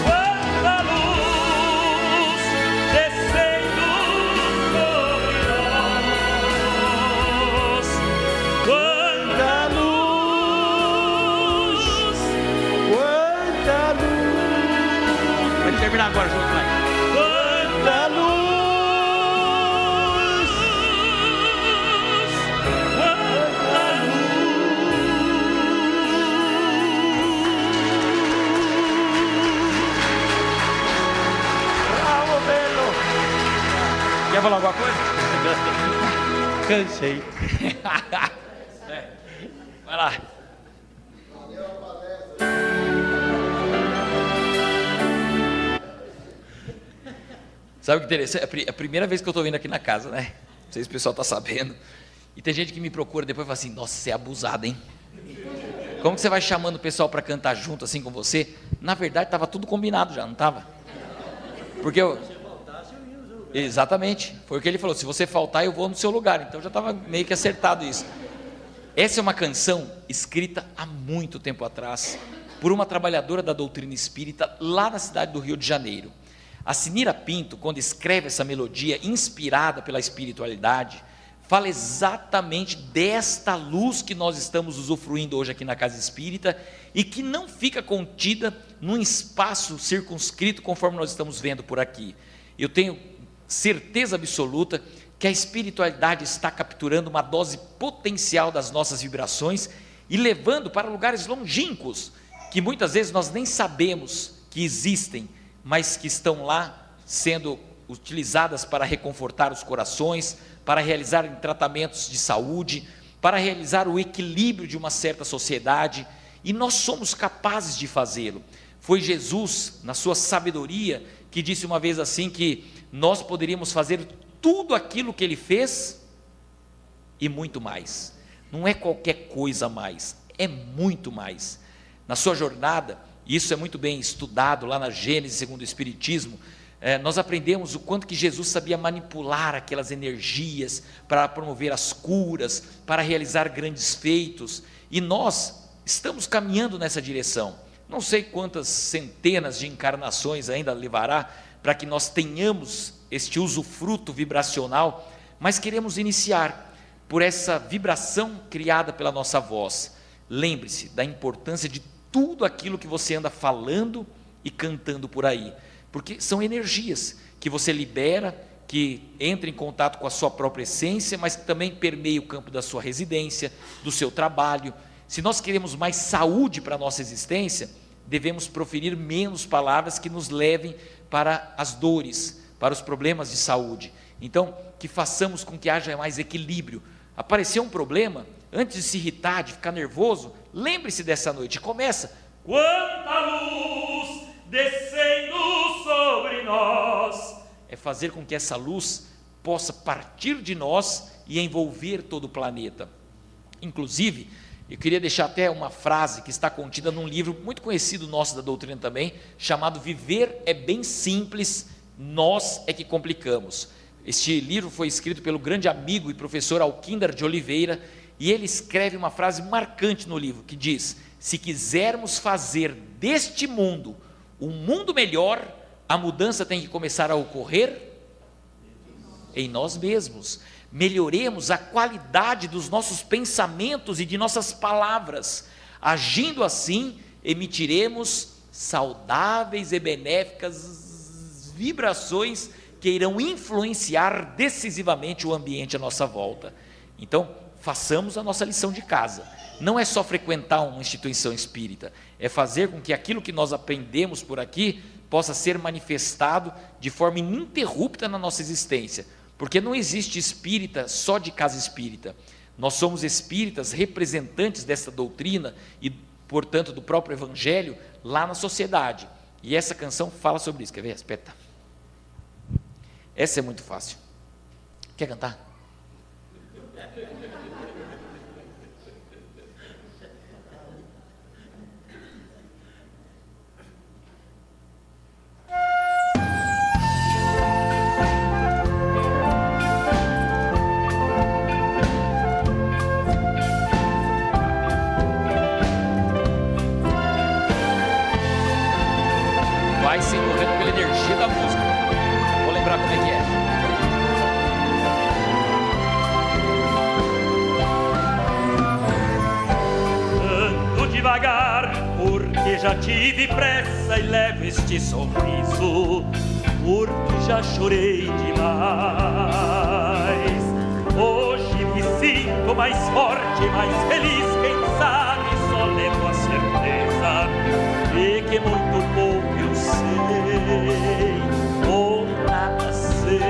Quanta luz descendo sobre nós. Quanta luz. Quanta luz! Pode terminar agora junto, vai. Quanta luz. Quanta Bravo, Belo! Quer falar alguma coisa? Cansei. Vai lá. Sabe o que interessante? É a primeira vez que eu estou vindo aqui na casa, né? Não sei se o pessoal está sabendo. E tem gente que me procura depois e fala assim: nossa, você é abusado, hein? Como que você vai chamando o pessoal para cantar junto assim com você? Na verdade, estava tudo combinado já, não estava? Porque eu... Exatamente. Foi o que ele falou: se você faltar, eu vou no seu lugar. Então já estava meio que acertado isso. Essa é uma canção escrita há muito tempo atrás por uma trabalhadora da doutrina espírita lá na cidade do Rio de Janeiro. A Sinira Pinto, quando escreve essa melodia inspirada pela espiritualidade, fala exatamente desta luz que nós estamos usufruindo hoje aqui na Casa Espírita e que não fica contida num espaço circunscrito conforme nós estamos vendo por aqui. Eu tenho certeza absoluta que a espiritualidade está capturando uma dose potencial das nossas vibrações e levando para lugares longínquos, que muitas vezes nós nem sabemos que existem, mas que estão lá sendo utilizadas para reconfortar os corações, para realizar tratamentos de saúde, para realizar o equilíbrio de uma certa sociedade, e nós somos capazes de fazê-lo. Foi Jesus, na sua sabedoria, que disse uma vez assim que nós poderíamos fazer tudo aquilo que ele fez e muito mais. Não é qualquer coisa a mais, é muito mais. Na sua jornada, e isso é muito bem estudado lá na Gênesis segundo o Espiritismo, nós aprendemos o quanto que Jesus sabia manipular aquelas energias para promover as curas, para realizar grandes feitos, e nós estamos caminhando nessa direção. Não sei quantas centenas de encarnações ainda levará para que nós tenhamos este usufruto vibracional, mas queremos iniciar por essa vibração criada pela nossa voz. Lembre-se da importância de tudo aquilo que você anda falando e cantando por aí, porque são energias que você libera, que entram em contato com a sua própria essência, mas que também permeia o campo da sua residência, do seu trabalho. Se nós queremos mais saúde para a nossa existência, devemos proferir menos palavras que nos levem para as dores, para os problemas de saúde. Então, que façamos com que haja mais equilíbrio. Apareceu um problema, antes de se irritar, de ficar nervoso, lembre-se dessa noite, começa. Quanta luz descendo sobre nós. É fazer com que essa luz possa partir de nós e envolver todo o planeta. Inclusive, eu queria deixar até uma frase que está contida num livro muito conhecido nosso da doutrina também, chamado Viver é Bem Simples, Nós é que Complicamos. Este livro foi escrito pelo grande amigo e professor Alquindar de Oliveira, e ele escreve uma frase marcante no livro, que diz: se quisermos fazer deste mundo um mundo melhor, a mudança tem que começar a ocorrer em nós mesmos. Melhoremos a qualidade dos nossos pensamentos e de nossas palavras. Agindo assim, emitiremos saudáveis e benéficas vibrações que irão influenciar decisivamente o ambiente à nossa volta. Então, façamos a nossa lição de casa. Não é só frequentar uma instituição espírita, é fazer com que aquilo que nós aprendemos por aqui possa ser manifestado de forma ininterrupta na nossa existência, porque não existe espírita só de casa espírita. Nós somos espíritas representantes dessa doutrina e, portanto, do próprio Evangelho lá na sociedade. E essa canção fala sobre isso. Quer ver? Espeta. Essa é muito fácil. Quer cantar? Vai se envolvendo pela energia da música. Vou lembrar como é que é. Ando devagar, porque já tive pressa e levo este sorriso, porque já chorei demais. Hoje me sinto mais forte, mais feliz, quem sabe só levo a certeza de que muito pouco eu sei, ou nada sei.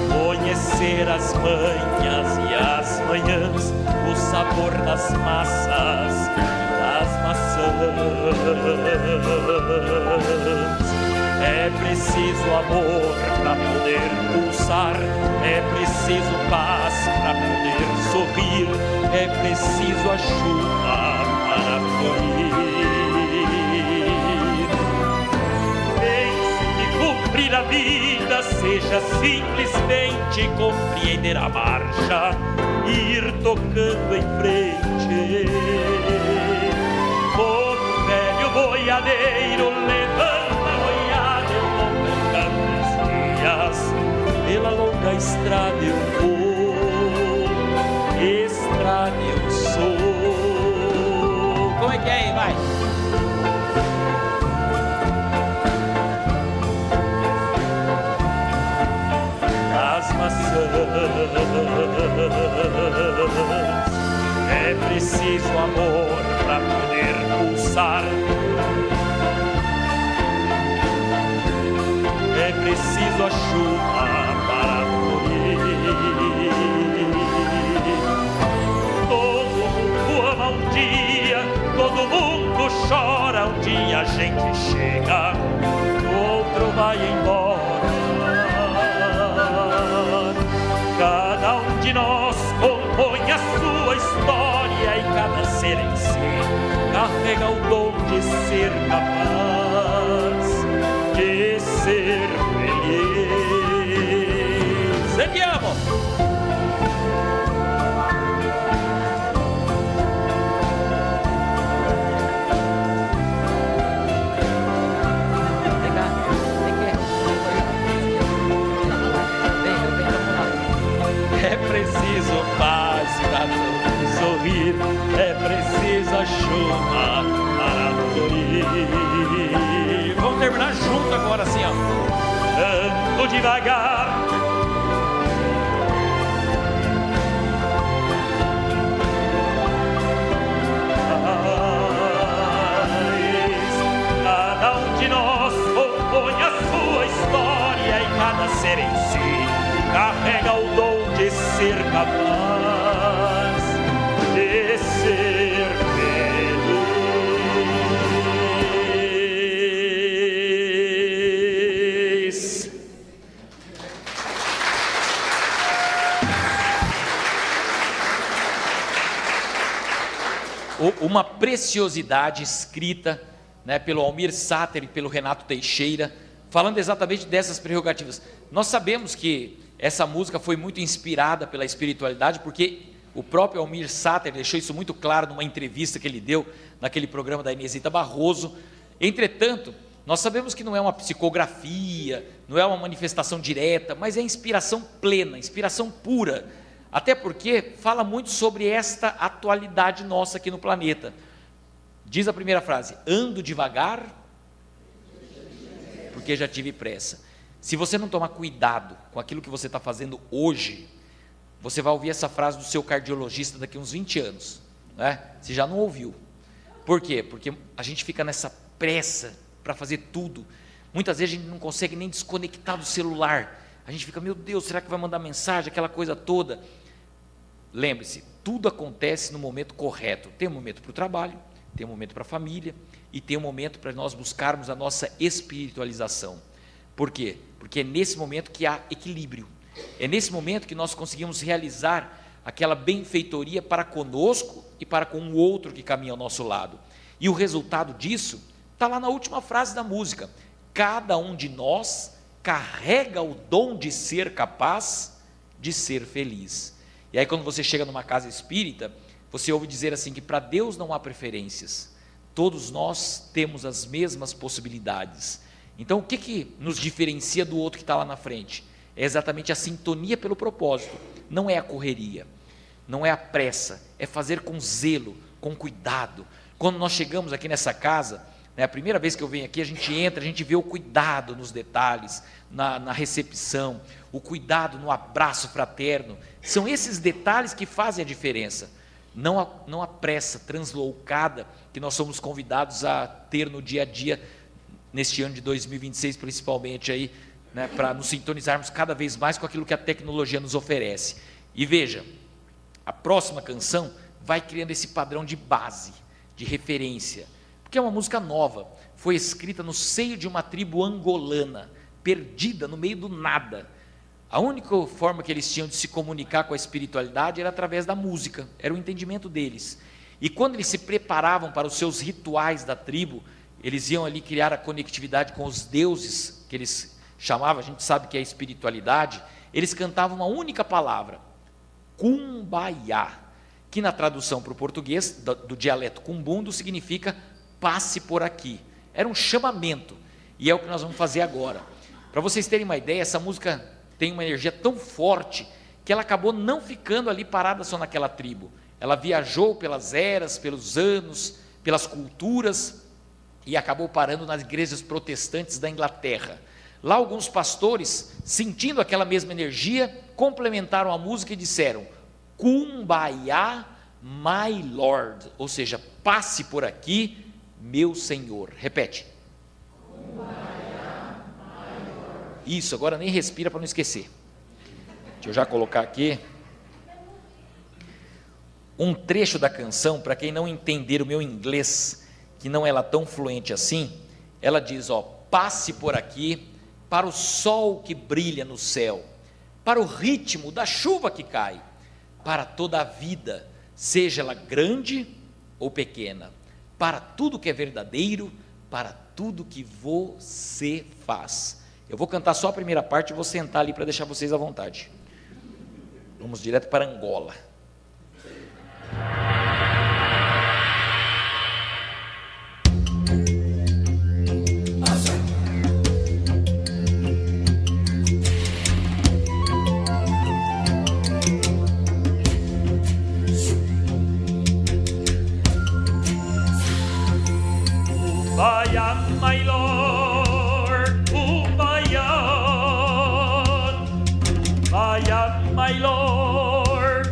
Conhecer as manhas e as manhãs, o sabor das massas e das maçãs. É preciso amor para poder pulsar, é preciso paz para poder sorrir, é preciso a chuva para florir. Pense que cumprir a vida seja simplesmente compreender a marcha e ir tocando em frente. Como um velho boiadeiro levanta a boiada, eu vou cantando os dias, pela longa estrada eu vou, estrada eu sou. Como é que é aí? Vai! As maçãs, é preciso amor para poder pulsar, é preciso a chuva para florir. Todo mundo ama um dia, todo mundo chora um dia, a gente chega, o outro vai embora. Cada um de nós compõe a sua história e cada ser em si carrega o dom de ser capaz de ser feliz. Eu te amo! É preciso paz para sorrir, é preciso a chuva para florir. Vamos terminar junto agora assim, ó. Ando devagar, cada um de nós compõe a sua história e cada ser em si carrega o dom de ser capaz de ser feliz. Uma preciosidade escrita, né, pelo Almir Sater e pelo Renato Teixeira, falando exatamente dessas prerrogativas. Nós sabemos que essa música foi muito inspirada pela espiritualidade, porque o próprio Almir Sater deixou isso muito claro numa entrevista que ele deu naquele programa da Inesita Barroso. Entretanto, nós sabemos que não é uma psicografia, não é uma manifestação direta, mas é inspiração plena, inspiração pura, até porque fala muito sobre esta atualidade nossa aqui no planeta. Diz a primeira frase: ando devagar, porque já tive pressa. Se você não tomar cuidado com aquilo que você está fazendo hoje, você vai ouvir essa frase do seu cardiologista daqui a uns 20 anos, né? Você já não ouviu. Por quê? Porque a gente fica nessa pressa para fazer tudo. Muitas vezes a gente não consegue nem desconectar do celular. A gente fica, meu Deus, será que vai mandar mensagem, aquela coisa toda? Lembre-se, tudo acontece no momento correto. Tem um momento para o trabalho, tem um momento para a família e tem um momento para nós buscarmos a nossa espiritualização. Por quê? Porque é nesse momento que há equilíbrio. É nesse momento que nós conseguimos realizar aquela benfeitoria para conosco e para com o outro que caminha ao nosso lado. E o resultado disso está lá na última frase da música. Cada um de nós carrega o dom de ser capaz de ser feliz. E aí quando você chega numa casa espírita, você ouve dizer assim que para Deus não há preferências. Todos nós temos as mesmas possibilidades. Então o que nos diferencia do outro que está lá na frente? É exatamente a sintonia pelo propósito, não é a correria, não é a pressa, é fazer com zelo, com cuidado. Quando nós chegamos aqui nessa casa, né, a primeira vez que eu venho aqui, a gente entra, a gente vê o cuidado nos detalhes, na recepção, o cuidado no abraço fraterno. São esses detalhes que fazem a diferença, não a pressa translocada que nós somos convidados a ter no dia a dia, neste ano de 2026 principalmente, aí, né, para nos sintonizarmos cada vez mais com aquilo que a tecnologia nos oferece. E veja, a próxima canção vai criando esse padrão de base, de referência, porque é uma música nova, foi escrita no seio de uma tribo angolana, perdida no meio do nada. A única forma que eles tinham de se comunicar com a espiritualidade era através da música, era o entendimento deles. E quando eles se preparavam para os seus rituais da tribo, eles iam ali criar a conectividade com os deuses, que eles chamavam, a gente sabe que é a espiritualidade, eles cantavam uma única palavra, Kumbaya, que na tradução para o português, do dialeto cumbundo, significa passe por aqui. Era um chamamento, e é o que nós vamos fazer agora. Para vocês terem uma ideia, essa música tem uma energia tão forte, que ela acabou não ficando ali parada só naquela tribo. Ela viajou pelas eras, pelos anos, pelas culturas, e acabou parando nas igrejas protestantes da Inglaterra. Lá alguns pastores, sentindo aquela mesma energia, complementaram a música e disseram, Kumbaya, my Lord, ou seja, passe por aqui, meu Senhor. Repete. Kumbaya, my Lord. Isso, agora nem respira para não esquecer. Deixa eu já colocar aqui. Um trecho da canção, para quem não entender o meu inglês, que não é lá tão fluente assim, ela diz, passe por aqui, para o sol que brilha no céu, para o ritmo da chuva que cai, para toda a vida, seja ela grande ou pequena, para tudo que é verdadeiro, para tudo que você faz. Eu vou cantar só a primeira parte e vou sentar ali para deixar vocês à vontade. Vamos direto para Angola. Kumbaya, my Lord, Kumbaya, Kumbaya, my Lord,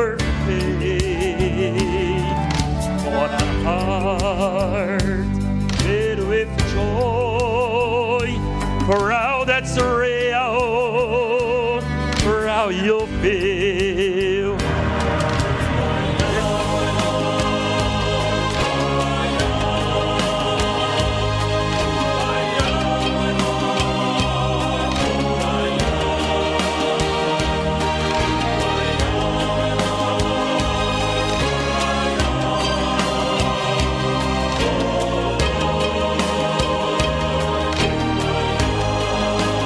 silver fade on a heart filled with joy. Proud that's real, proud you'll feel.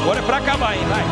Agora é pra acabar, hein? Vai.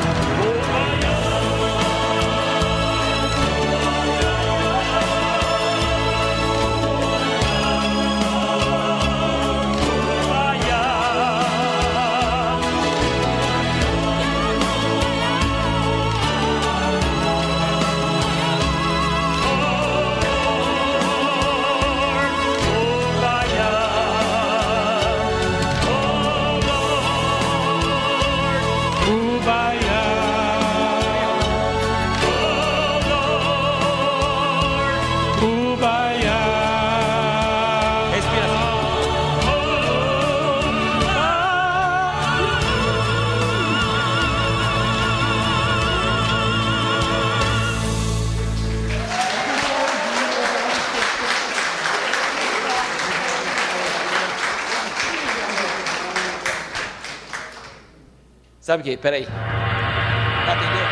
Sabe o que? Peraí. Tá entendendo?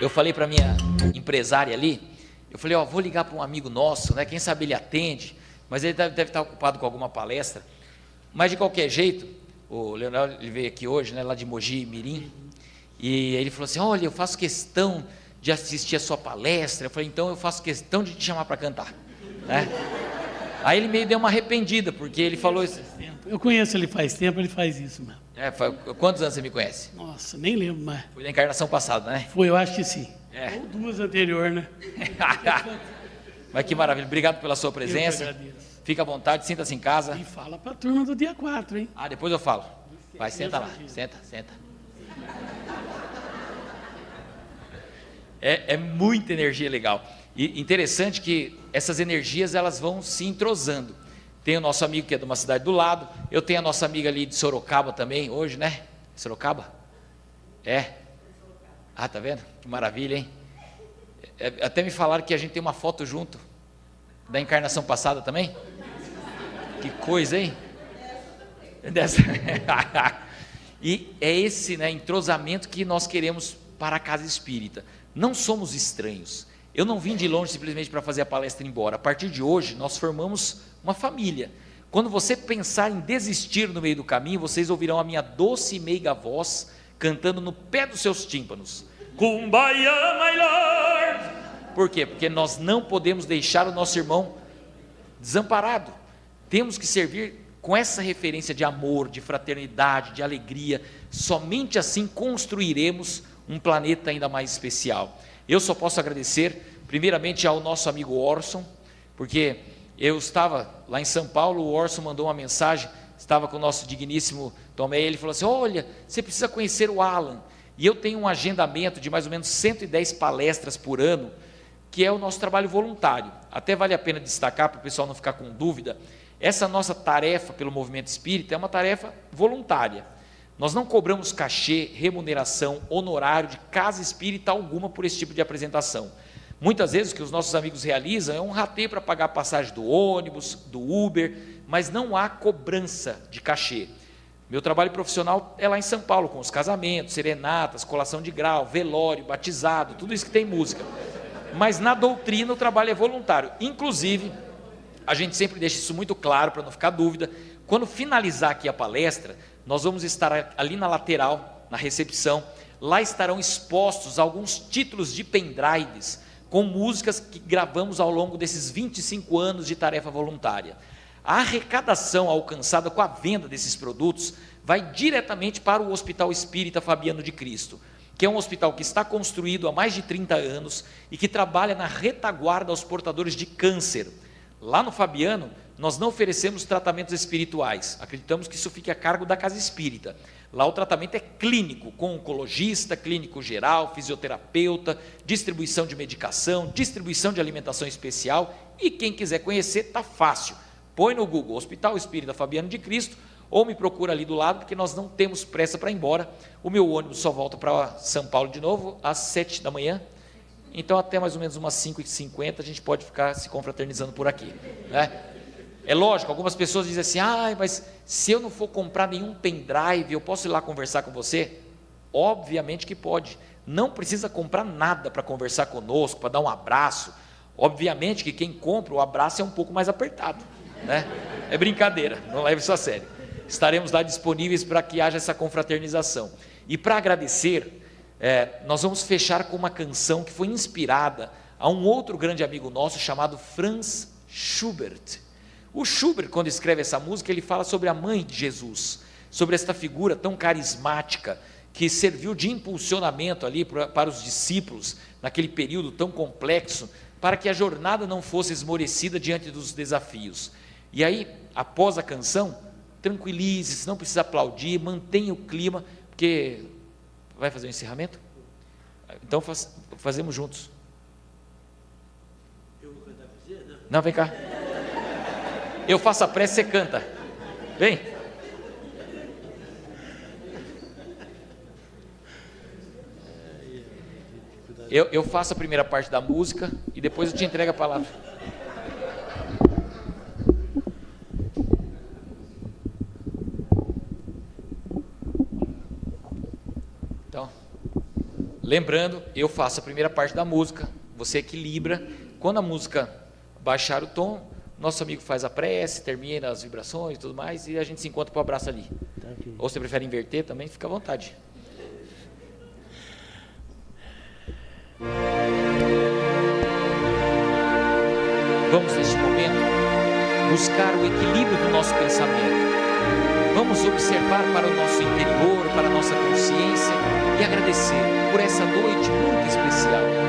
Eu falei para minha empresária ali, eu falei, ó, vou ligar para um amigo nosso, né? Quem sabe ele atende, mas ele deve estar ocupado com alguma palestra. Mas de qualquer jeito, o Leonel ele veio aqui hoje, né? Lá de Mogi Mirim, e ele falou assim, olha, eu faço questão de assistir a sua palestra. Eu falei, então eu faço questão de te chamar para cantar, né? Aí ele meio deu uma arrependida, porque ele falou isso. Eu conheço ele faz tempo, ele faz isso mesmo. Quantos anos você me conhece? Nossa, nem lembro mais. Foi na encarnação passada, né? Foi, eu acho que sim. É. Ou duas anteriores, né? Mas que maravilha, obrigado pela sua presença. Eu que agradeço. Fica à vontade, sinta-se em casa. E fala para a turma do dia 4, hein? Ah, depois eu falo. Vai, senta lá, senta. É muita energia legal. E interessante que essas energias elas vão se entrosando. Tem o nosso amigo que é de uma cidade do lado, eu tenho a nossa amiga ali de Sorocaba também, hoje, né? Sorocaba? É? Ah, tá vendo? Que maravilha, hein? Até me falaram que a gente tem uma foto junto, da encarnação passada também. Que coisa, hein? Dessa... E é esse, né, entrosamento que nós queremos para a casa espírita. Não somos estranhos. Eu não vim de longe simplesmente para fazer a palestra e ir embora. A partir de hoje, nós formamos uma família. Quando você pensar em desistir no meio do caminho, vocês ouvirão a minha doce e meiga voz cantando no pé dos seus tímpanos. Kumbaya, my Lord. Por quê? Porque nós não podemos deixar o nosso irmão desamparado. Temos que servir com essa referência de amor, de fraternidade, de alegria. Somente assim construiremos um planeta ainda mais especial. Eu só posso agradecer, primeiramente, ao nosso amigo Orson, porque eu estava lá em São Paulo, o Orson mandou uma mensagem, estava com o nosso digníssimo Tomé, ele falou assim, olha, você precisa conhecer o Alan, e eu tenho um agendamento de mais ou menos 110 palestras por ano, que é o nosso trabalho voluntário. Até vale a pena destacar, para o pessoal não ficar com dúvida, essa nossa tarefa pelo movimento espírita é uma tarefa voluntária. Nós não cobramos cachê, remuneração, honorário de casa espírita alguma por esse tipo de apresentação. Muitas vezes o que os nossos amigos realizam é um rateio para pagar a passagem do ônibus, do Uber, mas não há cobrança de cachê. Meu trabalho profissional é lá em São Paulo, com os casamentos, serenatas, colação de grau, velório, batizado, tudo isso que tem música. Mas na doutrina o trabalho é voluntário. Inclusive, a gente sempre deixa isso muito claro para não ficar dúvida. Quando finalizar aqui a palestra, nós vamos estar ali na lateral, na recepção. Lá estarão expostos alguns títulos de pendrives com músicas que gravamos ao longo desses 25 anos de tarefa voluntária. A arrecadação alcançada com a venda desses produtos vai diretamente para o Hospital Espírita Fabiano de Cristo, que é um hospital que está construído há mais de 30 anos e que trabalha na retaguarda aos portadores de câncer. Lá no Fabiano, nós não oferecemos tratamentos espirituais, acreditamos que isso fique a cargo da casa espírita. Lá o tratamento é clínico, com oncologista, clínico geral, fisioterapeuta, distribuição de medicação, distribuição de alimentação especial, e quem quiser conhecer, está fácil. Põe no Google Hospital Espírita Fabiano de Cristo, ou me procura ali do lado, porque nós não temos pressa para ir embora. O meu ônibus só volta para São Paulo de novo às 7 da manhã, então até mais ou menos umas 5h50 a gente pode ficar se confraternizando por aqui, né? É lógico, algumas pessoas dizem assim, mas se eu não for comprar nenhum pendrive, eu posso ir lá conversar com você? Obviamente que pode, não precisa comprar nada para conversar conosco, para dar um abraço. Obviamente que quem compra, o abraço é um pouco mais apertado, né? É brincadeira, não leve isso a sério. Estaremos lá disponíveis para que haja essa confraternização. E para agradecer, nós vamos fechar com uma canção que foi inspirada a um outro grande amigo nosso chamado Franz Schubert. O Schubert, quando escreve essa música, ele fala sobre a mãe de Jesus, sobre esta figura tão carismática, que serviu de impulsionamento ali para os discípulos, naquele período tão complexo, para que a jornada não fosse esmorecida diante dos desafios. E aí, após a canção, tranquilize-se, não precisa aplaudir, mantenha o clima, porque vai fazer o encerramento? Então fazemos juntos. Eu vou cantar com você? Não, vem cá. Eu faço a prece, você canta. Vem. Eu faço a primeira parte da música e depois eu te entrego a palavra. Então, lembrando, eu faço a primeira parte da música, você equilibra. Quando a música baixar o tom, nosso amigo faz a prece, termina as vibrações e tudo mais, e a gente se encontra para o abraço ali. Tá, okay. Ou você prefere inverter também, fica à vontade. Vamos, neste momento, buscar o equilíbrio do nosso pensamento. Vamos observar para o nosso interior, para a nossa consciência e agradecer por essa noite muito especial.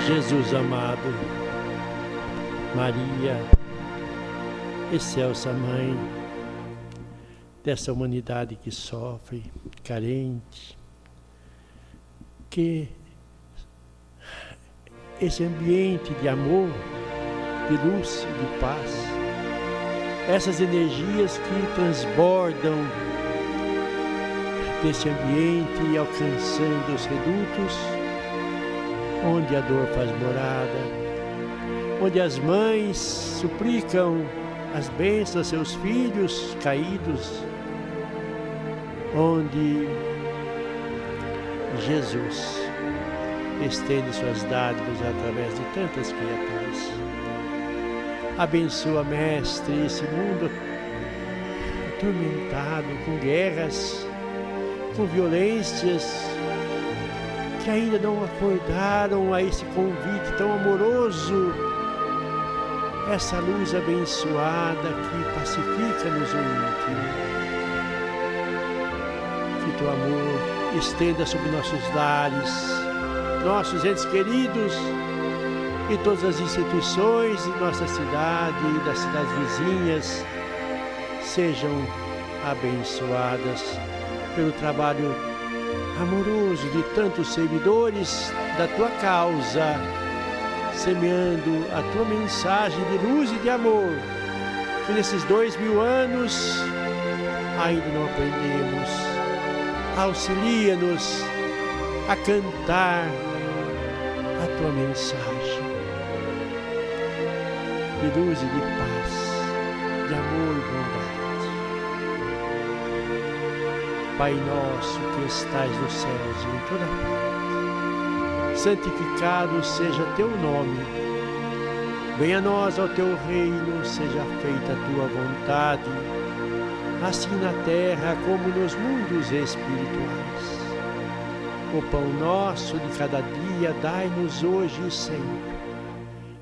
Jesus amado, Maria, excelsa Mãe dessa humanidade que sofre, carente, que esse ambiente de amor, de luz, de paz, essas energias que transbordam desse ambiente, alcançando os redutos, onde a dor faz morada, onde as mães suplicam as bênçãos a seus filhos caídos, onde Jesus estende suas dádivas através de tantas criaturas. Abençoa, Mestre, esse mundo atormentado com guerras, com violências, que ainda não acordaram a esse convite tão amoroso, essa luz abençoada que pacifica-nos o íntimo. Que teu amor estenda sobre nossos lares, nossos entes queridos e todas as instituições de nossa cidade e das cidades vizinhas sejam abençoadas pelo trabalho amoroso de tantos servidores da tua causa, semeando a tua mensagem de luz e de amor, que nesses 2000 anos ainda não aprendemos. Auxilia-nos a cantar a tua mensagem de luz e de paz, de amor e bondade. Pai nosso que estais nos céus e em toda parte, santificado seja teu nome. Venha a nós ao teu reino, seja feita a tua vontade, assim na terra como nos mundos espirituais. O pão nosso de cada dia dai-nos hoje e sempre.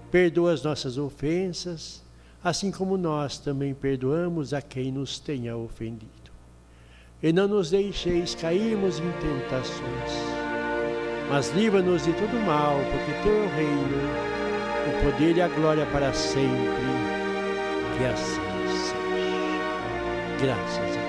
Perdoa as nossas ofensas, assim como nós também perdoamos a quem nos tenha ofendido. E não nos deixeis cairmos em tentações, mas livra-nos de todo mal, porque teu é o reino, o poder e a glória para sempre. Que assim seja. Graças a Deus.